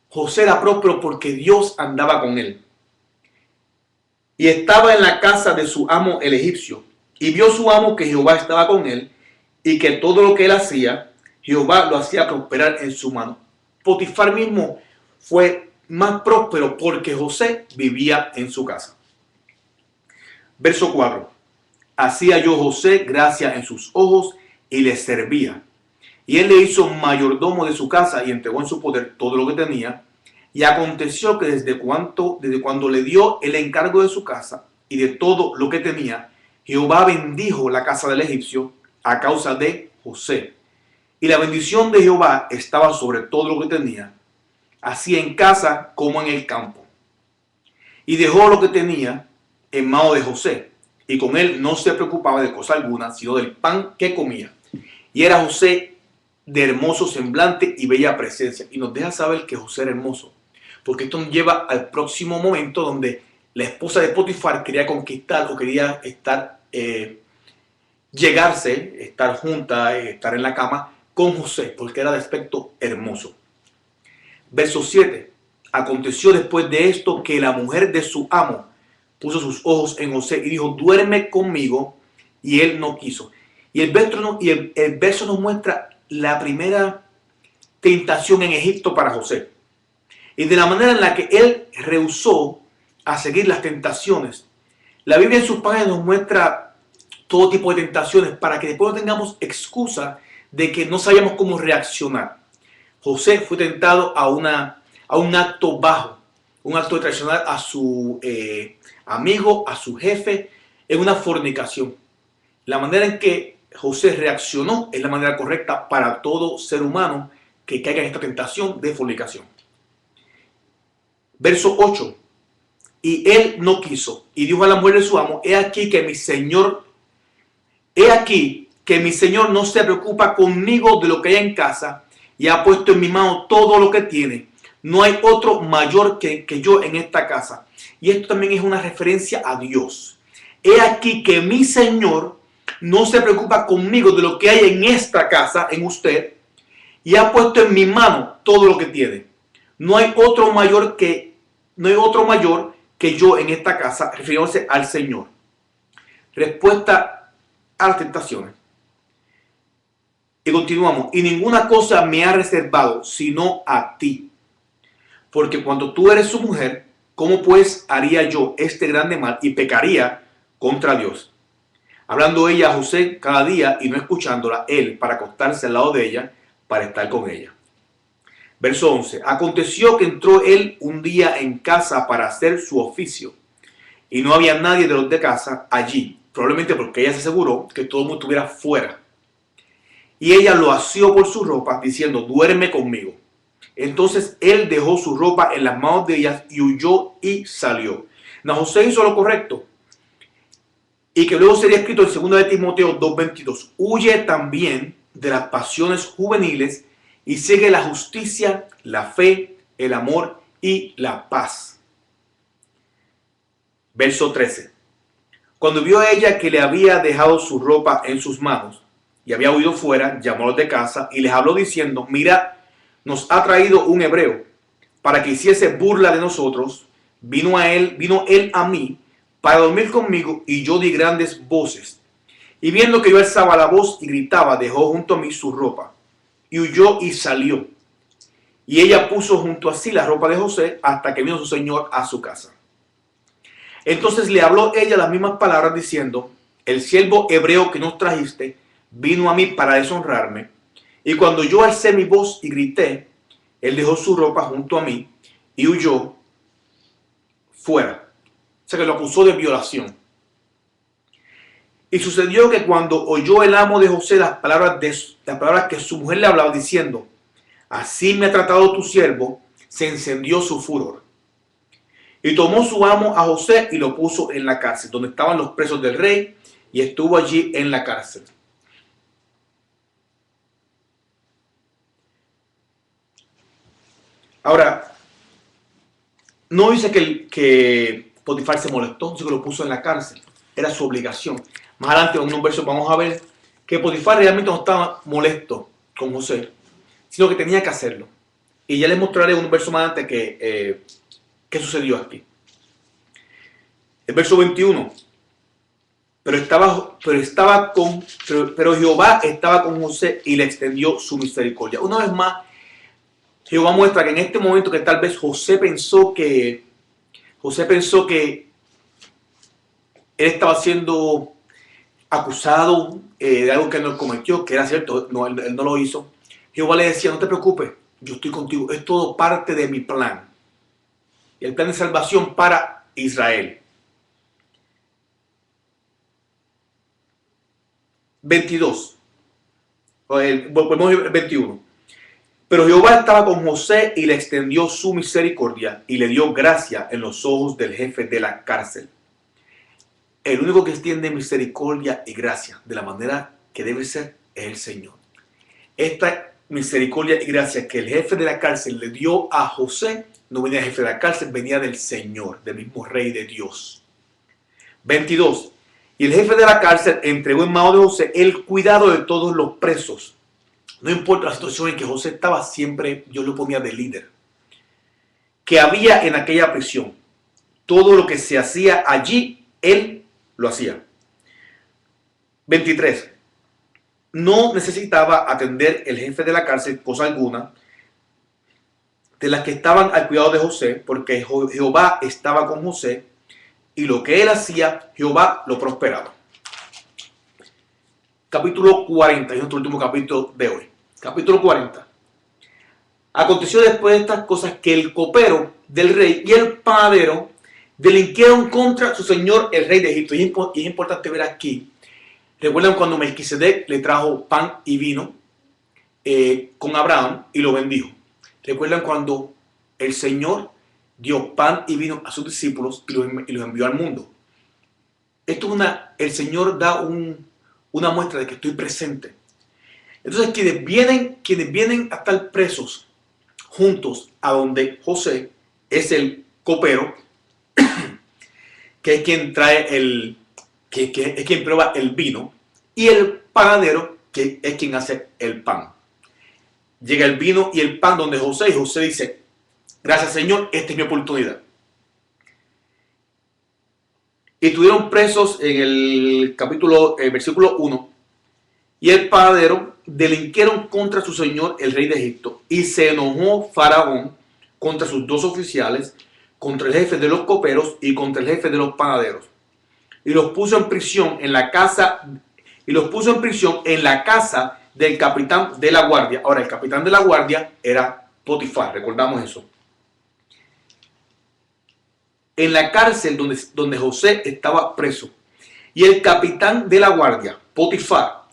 José era próspero porque Dios andaba con él. Y estaba en la casa de su amo el egipcio. Y vio su amo que Jehová estaba con él y que todo lo que él hacía, Jehová lo hacía prosperar en su mano. Potifar mismo fue más próspero porque José vivía en su casa. Verso 4. Hacía yo José gracia en sus ojos y le servía. Y él le hizo mayordomo de su casa y entregó en su poder todo lo que tenía. Y aconteció que desde cuando le dio el encargo de su casa y de todo lo que tenía, Jehová bendijo la casa del egipcio a causa de José. Y la bendición de Jehová estaba sobre todo lo que tenía, así en casa como en el campo. Y dejó lo que tenía en mano de José, y con él no se preocupaba de cosa alguna, sino del pan que comía. Y era José de hermoso semblante y bella presencia. Y nos deja saber que José era hermoso, porque esto nos lleva al próximo momento donde la esposa de Potifar quería conquistar o quería estar, estar junta, estar en la cama con José, porque era de aspecto hermoso. Verso 7. Aconteció después de esto que la mujer de su amo puso sus ojos en José y dijo, duerme conmigo, y él no quiso. Y el verso nos muestra la primera tentación en Egipto para José. Y de la manera en la que él rehusó a seguir las tentaciones. La Biblia en sus páginas nos muestra todo tipo de tentaciones para que después no tengamos excusa de que no sabíamos cómo reaccionar. José fue tentado a un acto bajo, un acto de traicionar a su amigo, a su jefe, en una fornicación. La manera en que José reaccionó es la manera correcta para todo ser humano que caiga en esta tentación de fornicación. Verso 8. Y él no quiso, y dijo a la mujer de su amo, he aquí que mi señor no se preocupa conmigo de lo que hay en casa, y ha puesto en mi mano todo lo que tiene. No hay otro mayor que yo en esta casa. Y esto también es una referencia a Dios. He aquí que mi Señor no se preocupa conmigo de lo que hay en esta casa, en usted, y ha puesto en mi mano todo lo que tiene. No hay otro mayor que yo en esta casa, refiriéndose al Señor. Respuesta a las tentaciones. Y continuamos. Y ninguna cosa me ha reservado sino a ti. Porque cuando tú eres su mujer, ¿cómo pues haría yo este grande mal y pecaría contra Dios? Hablando ella a José cada día y no escuchándola, él para acostarse al lado de ella, para estar con ella. Verso 11. Aconteció que entró él un día en casa para hacer su oficio. Y no había nadie de los de casa allí. Probablemente porque ella se aseguró que todo el mundo estuviera fuera. Y ella lo asió por su ropa, diciendo, duerme conmigo. Entonces él dejó su ropa en las manos de ellas y huyó y salió. José hizo lo correcto. Y que luego sería escrito en 2 de Timoteo 2:22. Huye también de las pasiones juveniles y sigue la justicia, la fe, el amor y la paz. Verso 13. Cuando vio a ella que le había dejado su ropa en sus manos y había huido fuera, llamó a los de casa y les habló diciendo, mirad, nos ha traído un hebreo para que hiciese burla de nosotros. Vino él a mí para dormir conmigo y yo di grandes voces. Y viendo que yo alzaba la voz y gritaba, dejó junto a mí su ropa y huyó y salió. Y ella puso junto a sí la ropa de José hasta que vino su señor a su casa. Entonces le habló ella las mismas palabras diciendo: el siervo hebreo que nos trajiste vino a mí para deshonrarme. Y cuando yo alcé mi voz y grité, él dejó su ropa junto a mí y huyó fuera. O sea que lo acusó de violación. Y sucedió que cuando oyó el amo de José las palabras que su mujer le hablaba diciendo: así me ha tratado tu siervo, se encendió su furor. Y tomó su amo a José y lo puso en la cárcel, donde estaban los presos del rey, y estuvo allí en la cárcel. Ahora, no dice que Potifar se molestó, dice que lo puso en la cárcel. Era su obligación. Más adelante, en un verso, vamos a ver que Potifar realmente no estaba molesto con José, sino que tenía que hacerlo. Y ya les mostraré un verso más adelante qué sucedió aquí. El verso 21. Pero Jehová estaba con José y le extendió su misericordia. Una vez más, Jehová muestra que en este momento que tal vez José pensó que él estaba siendo acusado de algo que no cometió, que era cierto, no, él no lo hizo. Jehová le decía: no te preocupes, yo estoy contigo, es todo parte de mi plan. Y el plan de salvación para Israel. 22. Volvemos al 21. Pero Jehová estaba con José y le extendió su misericordia y le dio gracia en los ojos del jefe de la cárcel. El único que extiende misericordia y gracia de la manera que debe ser es el Señor. Esta misericordia y gracia que el jefe de la cárcel le dio a José no venía del jefe de la cárcel, venía del Señor, del mismo Rey de Dios. 22. Y el jefe de la cárcel entregó en mano de José el cuidado de todos los presos. No importa la situación en que José estaba, siempre Dios lo ponía de líder. Que había en aquella prisión. Todo lo que se hacía allí, él lo hacía. 23. No necesitaba atender el jefe de la cárcel cosa alguna de las que estaban al cuidado de José, porque Jehová estaba con José, y lo que él hacía, Jehová lo prosperaba. Capítulo 40, es nuestro último capítulo de hoy. Capítulo 40. Aconteció después de estas cosas que el copero del rey y el panadero delinquieron contra su señor el rey de Egipto. Y es importante ver aquí. Recuerdan cuando Melquisedec le trajo pan y vino con Abraham y lo bendijo. Recuerdan cuando el Señor dio pan y vino a sus discípulos y los envió al mundo. Esto es el Señor da una muestra de que estoy presente. Entonces quienes vienen a estar presos juntos a donde José es el copero, que es quien trae que es quien prueba el vino, y el panadero, que es quien hace el pan. Llega el vino y el pan donde José, y José dice: gracias, Señor, esta es mi oportunidad. Y estuvieron presos en el versículo 1. Y el panadero delinquieron contra su señor el rey de Egipto. Y se enojó Faraón contra sus dos oficiales, contra el jefe de los coperos y contra el jefe de los panaderos. Y los puso en prisión en la casa del capitán de la guardia. Ahora, el capitán de la guardia era Potifar, recordamos eso. En la cárcel donde José estaba preso. Y el capitán de la guardia, Potifar,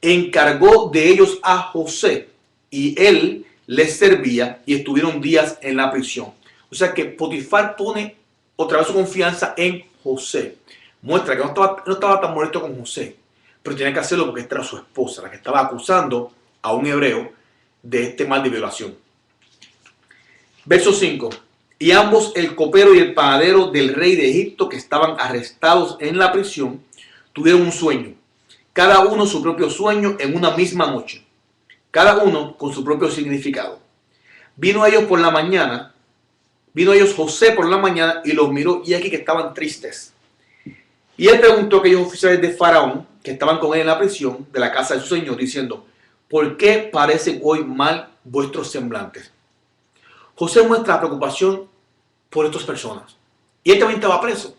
encargó de ellos a José, y él les servía, y estuvieron días en la prisión. O sea que Potifar pone otra vez su confianza en José. Muestra que no estaba tan molesto con José, pero tenía que hacerlo porque esta era su esposa, la que estaba acusando a un hebreo de este mal de violación. Verso 5. Y ambos, el copero y el panadero del rey de Egipto, que estaban arrestados en la prisión, tuvieron un sueño. Cada uno su propio sueño en una misma noche. Cada uno con su propio significado. Vino a ellos José por la mañana y los miró, y aquí que estaban tristes. Y él preguntó a aquellos oficiales de Faraón que estaban con él en la prisión de la casa de su señor, diciendo: ¿por qué parecen hoy mal vuestros semblantes? José muestra preocupación por estas personas. Y él también estaba preso.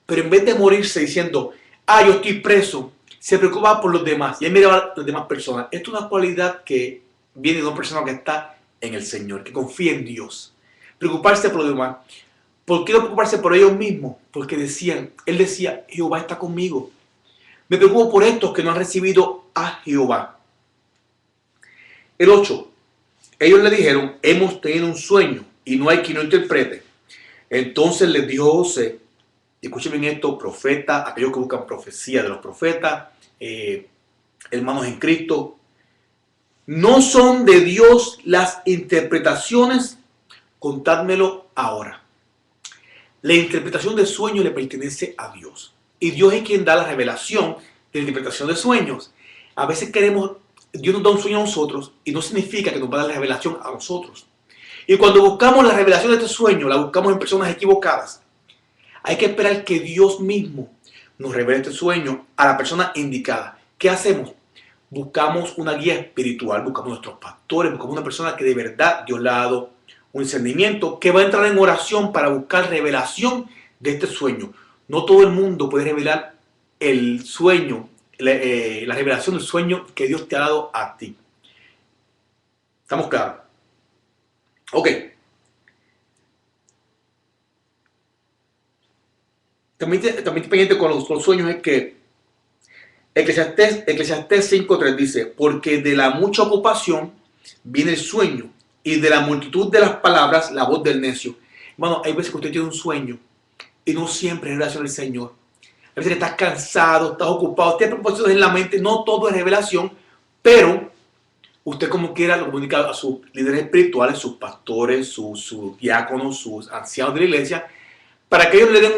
Pero en vez de morirse diciendo, yo estoy preso, se preocupaba por los demás. Y él miraba a las demás personas. Esto es una cualidad que viene de una persona que está en el Señor, que confía en Dios. Preocuparse por los demás. ¿Por qué no preocuparse por ellos mismos? Porque él decía, Jehová está conmigo. Me preocupo por estos que no han recibido a Jehová. El 8. Ellos le dijeron, hemos tenido un sueño y no hay quien lo interprete. Entonces les dijo José, escuchen bien esto, profeta, aquellos que buscan profecía de los profetas, hermanos en Cristo, ¿no son de Dios las interpretaciones? Contádmelo ahora. La interpretación de sueños le pertenece a Dios. Y Dios es quien da la revelación de la interpretación de sueños. A veces Dios nos da un sueño a nosotros y no significa que nos va a dar la revelación a nosotros. Y cuando buscamos la revelación de este sueño, la buscamos en personas equivocadas. Hay que esperar que Dios mismo nos revele este sueño a la persona indicada. ¿Qué hacemos? Buscamos una guía espiritual, buscamos nuestros pastores, buscamos una persona que de verdad Dios le ha dado un discernimiento, que va a entrar en oración para buscar revelación de este sueño. No todo el mundo puede revelar el sueño, la revelación del sueño que Dios te ha dado a ti. ¿Estamos claros? Ok. También pendiente con los sueños es que Eclesiastés 5.3 dice, porque de la mucha ocupación viene el sueño y de la multitud de las palabras la voz del necio. Hermano, hay veces que usted tiene un sueño y no siempre es revelación del Señor. A veces que estás cansado, estás ocupado, tienes propósitos en la mente, no todo es revelación, pero usted como quiera lo comunica a sus líderes espirituales, sus pastores, sus diáconos, sus ancianos de la iglesia, para que ellos le den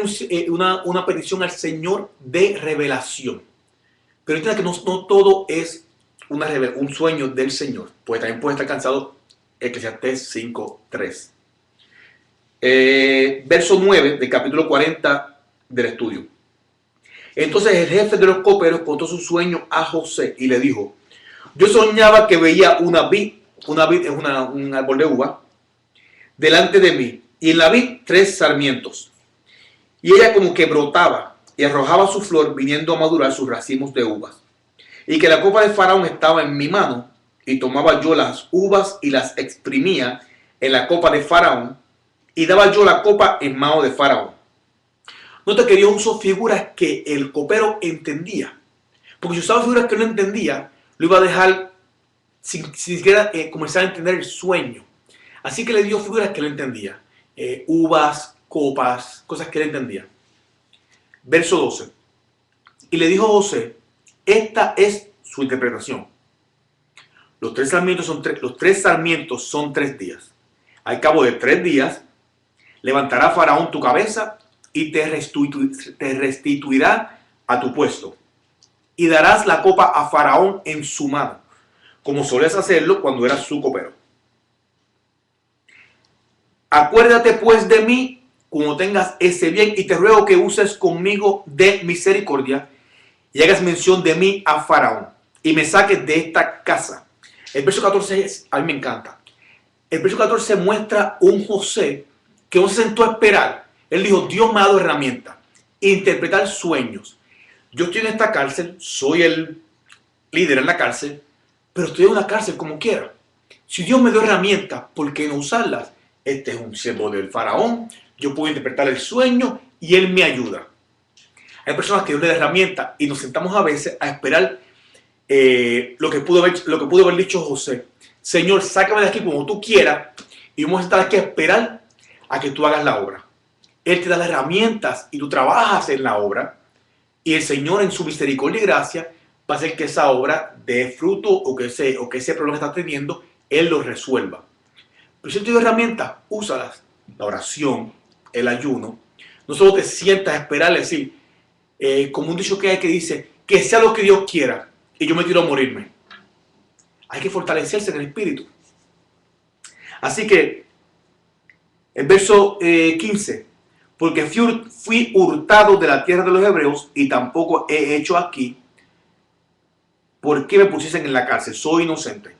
una petición al Señor de revelación. Pero entienda que no todo es un sueño del Señor, pues también puede estar cansado. Eclesiastés 5.3. Verso 9 del capítulo 40 del estudio. Entonces el jefe de los coperos contó su sueño a José y le dijo, yo soñaba que veía una vid es un árbol de uva, delante de mí, y en la vid 3 sarmientos. Y ella como que brotaba y arrojaba su flor viniendo a madurar sus racimos de uvas. Y que la copa de Faraón estaba en mi mano, y tomaba yo las uvas y las exprimía en la copa de Faraón, y daba yo la copa en mano de Faraón. Nota que Dios usó figuras que el copero entendía. Porque si usaba figuras que no entendía, lo iba a dejar sin siquiera comenzar a entender el sueño. Así que le dio figuras que él entendía. Uvas, copas, cosas que él entendía. Verso 12. Y le dijo José, esta es su interpretación. Los tres sarmientos son 3 días. Al cabo de 3 días, levantará Faraón tu cabeza y te restituirá a tu puesto. Y darás la copa a Faraón en su mano, como solías hacerlo cuando eras su copero. Acuérdate pues de mí cuando tengas ese bien, y te ruego que uses conmigo de misericordia y hagas mención de mí a Faraón y me saques de esta casa. El verso 14 a mí me encanta. El verso 14 muestra un José que no se sentó a esperar. Él dijo, Dios me ha dado herramientas, interpretar sueños. Yo estoy en esta cárcel, soy el líder en la cárcel, pero estoy en una cárcel como quiera. Si Dios me dio herramientas, ¿por qué no usarlas? Este es un siervo del Faraón, yo puedo interpretar el sueño y él me ayuda. Hay personas que Dios le da herramientas y nos sentamos a veces a esperar lo que pudo haber dicho José. Señor, sácame de aquí como tú quieras y vamos a estar aquí a esperar a que tú hagas la obra. Él te da las herramientas y tú trabajas en la obra y el Señor en su misericordia y gracia va a hacer que esa obra dé fruto o que ese problema que estás teniendo, Él lo resuelva. Pero si Él te dio herramientas, úsalas. La oración, el ayuno. No solo te sientas a esperar y decir, como un dicho que hay que dice, que sea lo que Dios quiera y yo me tiro a morirme. Hay que fortalecerse en el espíritu. Así que, el verso 15, porque fui hurtado de la tierra de los hebreos y tampoco he hecho aquí, ¿por qué me pusiesen en la cárcel? Soy inocente.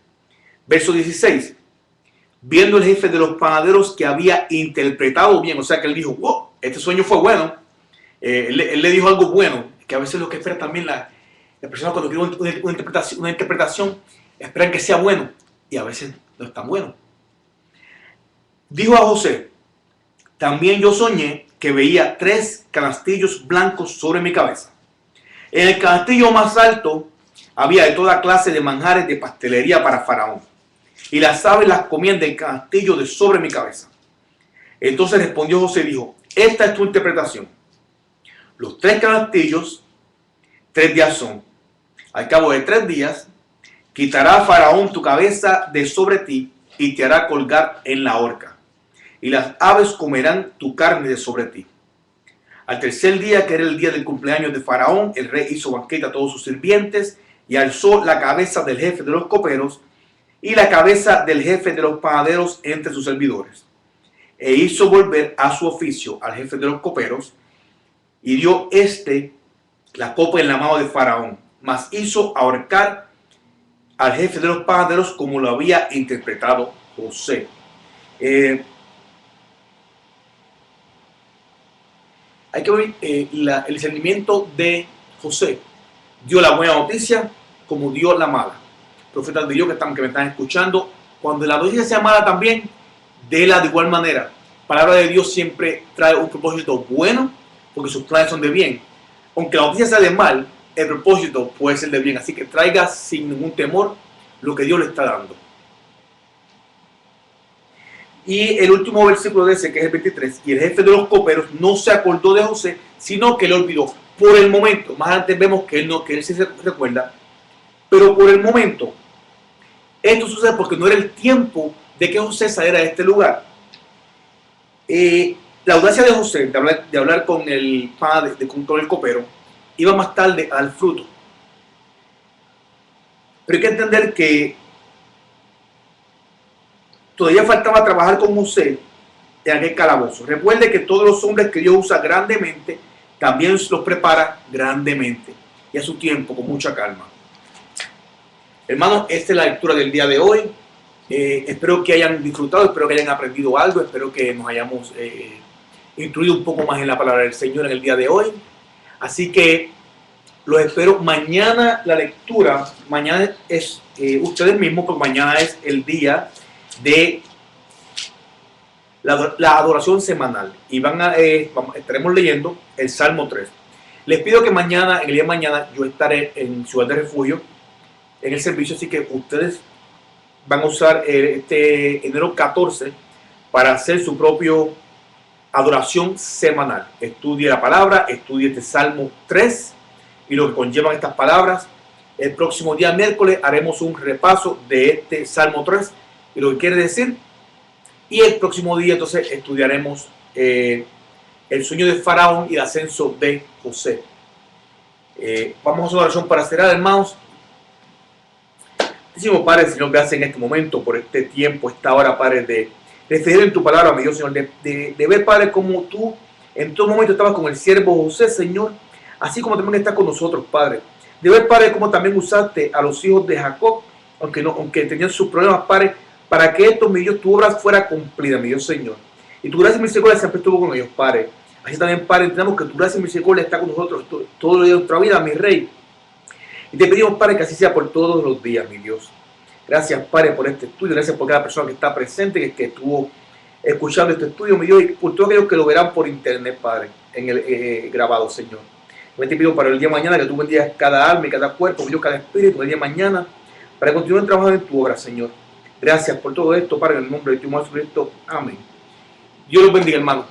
Verso 16, viendo el jefe de los panaderos que había interpretado bien, o sea que él dijo, wow, este sueño fue bueno, él le dijo algo bueno, que a veces lo que espera también la persona cuando quiere una interpretación, esperan que sea bueno, y a veces no es tan bueno. Dijo a José, también yo soñé que veía 3 canastillos blancos sobre mi cabeza. En el canastillo más alto había de toda clase de manjares de pastelería para Faraón, y las aves las comían del canastillo de sobre mi cabeza. Entonces respondió José y dijo, esta es tu interpretación. Los 3 canastillos, 3 días son. Al cabo de 3 días, quitará Faraón tu cabeza de sobre ti y te hará colgar en la horca, y las aves comerán tu carne de sobre ti. Al tercer día, que era el día del cumpleaños de Faraón, el rey hizo banquete a todos sus sirvientes y alzó la cabeza del jefe de los coperos y la cabeza del jefe de los panaderos entre sus servidores. E hizo volver a su oficio al jefe de los coperos y dio la copa en la mano de Faraón, mas hizo ahorcar al jefe de los panaderos como lo había interpretado José. Hay que ver el discernimiento de José. Dio la buena noticia como dio la mala. Profetas de Dios que me están escuchando, cuando la noticia sea mala también, déla de igual manera. La palabra de Dios siempre trae un propósito bueno, porque sus planes son de bien. Aunque la noticia sea de mal, el propósito puede ser de bien. Así que traiga sin ningún temor lo que Dios le está dando. Y el último versículo de ese, que es el 23, y el jefe de los coperos no se acordó de José, sino que le olvidó por el momento. Más antes vemos que él sí se recuerda, pero por el momento. Esto sucede porque no era el tiempo de que José saliera de este lugar. La audacia de José de hablar con el padre, con el copero, iba más tarde al fruto. Pero hay que entender que todavía faltaba trabajar con José en aquel calabozo. Recuerde que todos los hombres que Dios usa grandemente, también los prepara grandemente y a su tiempo, con mucha calma. Hermanos, esta es la lectura del día de hoy. Espero que hayan disfrutado, espero que hayan aprendido algo, espero que nos hayamos instruido un poco más en la palabra del Señor en el día de hoy. Así que los espero mañana. La lectura, mañana es ustedes mismos, porque mañana es el día de la adoración semanal y estaremos leyendo el Salmo 3. Les pido que mañana, en el día de mañana, yo estaré en Ciudad de Refugio en el servicio, así que ustedes van a usar este enero 14 para hacer su propio adoración semanal. Estudie la palabra, estudie este Salmo 3 y lo que conllevan estas palabras. El próximo día miércoles haremos un repaso de este Salmo 3 y lo que quiere decir. Y el próximo día entonces estudiaremos el sueño de Faraón y el ascenso de José. Vamos a hacer una oración para cerrar, hermanos. Decimos, Padre, Señor, gracias en este momento por este tiempo, esta hora, Padre, de recibir en tu palabra, mi Dios, Señor, de ver, Padre, como tú en todo momento estabas con el siervo José, Señor, así como también estás con nosotros, Padre. De ver, Padre, como también usaste a los hijos de Jacob, aunque tenían sus problemas, Padre, para que esto, mi Dios, tu obra fuera cumplida, mi Dios, Señor. Y tu gracia y misericordia siempre estuvo con ellos, Padre. Así también, Padre, entendemos que tu gracia y misericordia está con nosotros todo el día de nuestra vida, mi Rey. Y te pedimos, Padre, que así sea por todos los días, mi Dios. Gracias, Padre, por este estudio. Gracias por cada persona que está presente, que estuvo escuchando este estudio, mi Dios, y por todos aquellos que lo verán por internet, Padre, en el grabado, Señor. Yo te pido para el día de mañana que tú bendigas cada alma y cada cuerpo, mi Dios, cada espíritu, el día de mañana, para continuar trabajando en tu obra, Señor. Gracias por todo esto, Padre, en el nombre de tu Hijo Jesucristo. Amén. Dios los bendiga, hermano.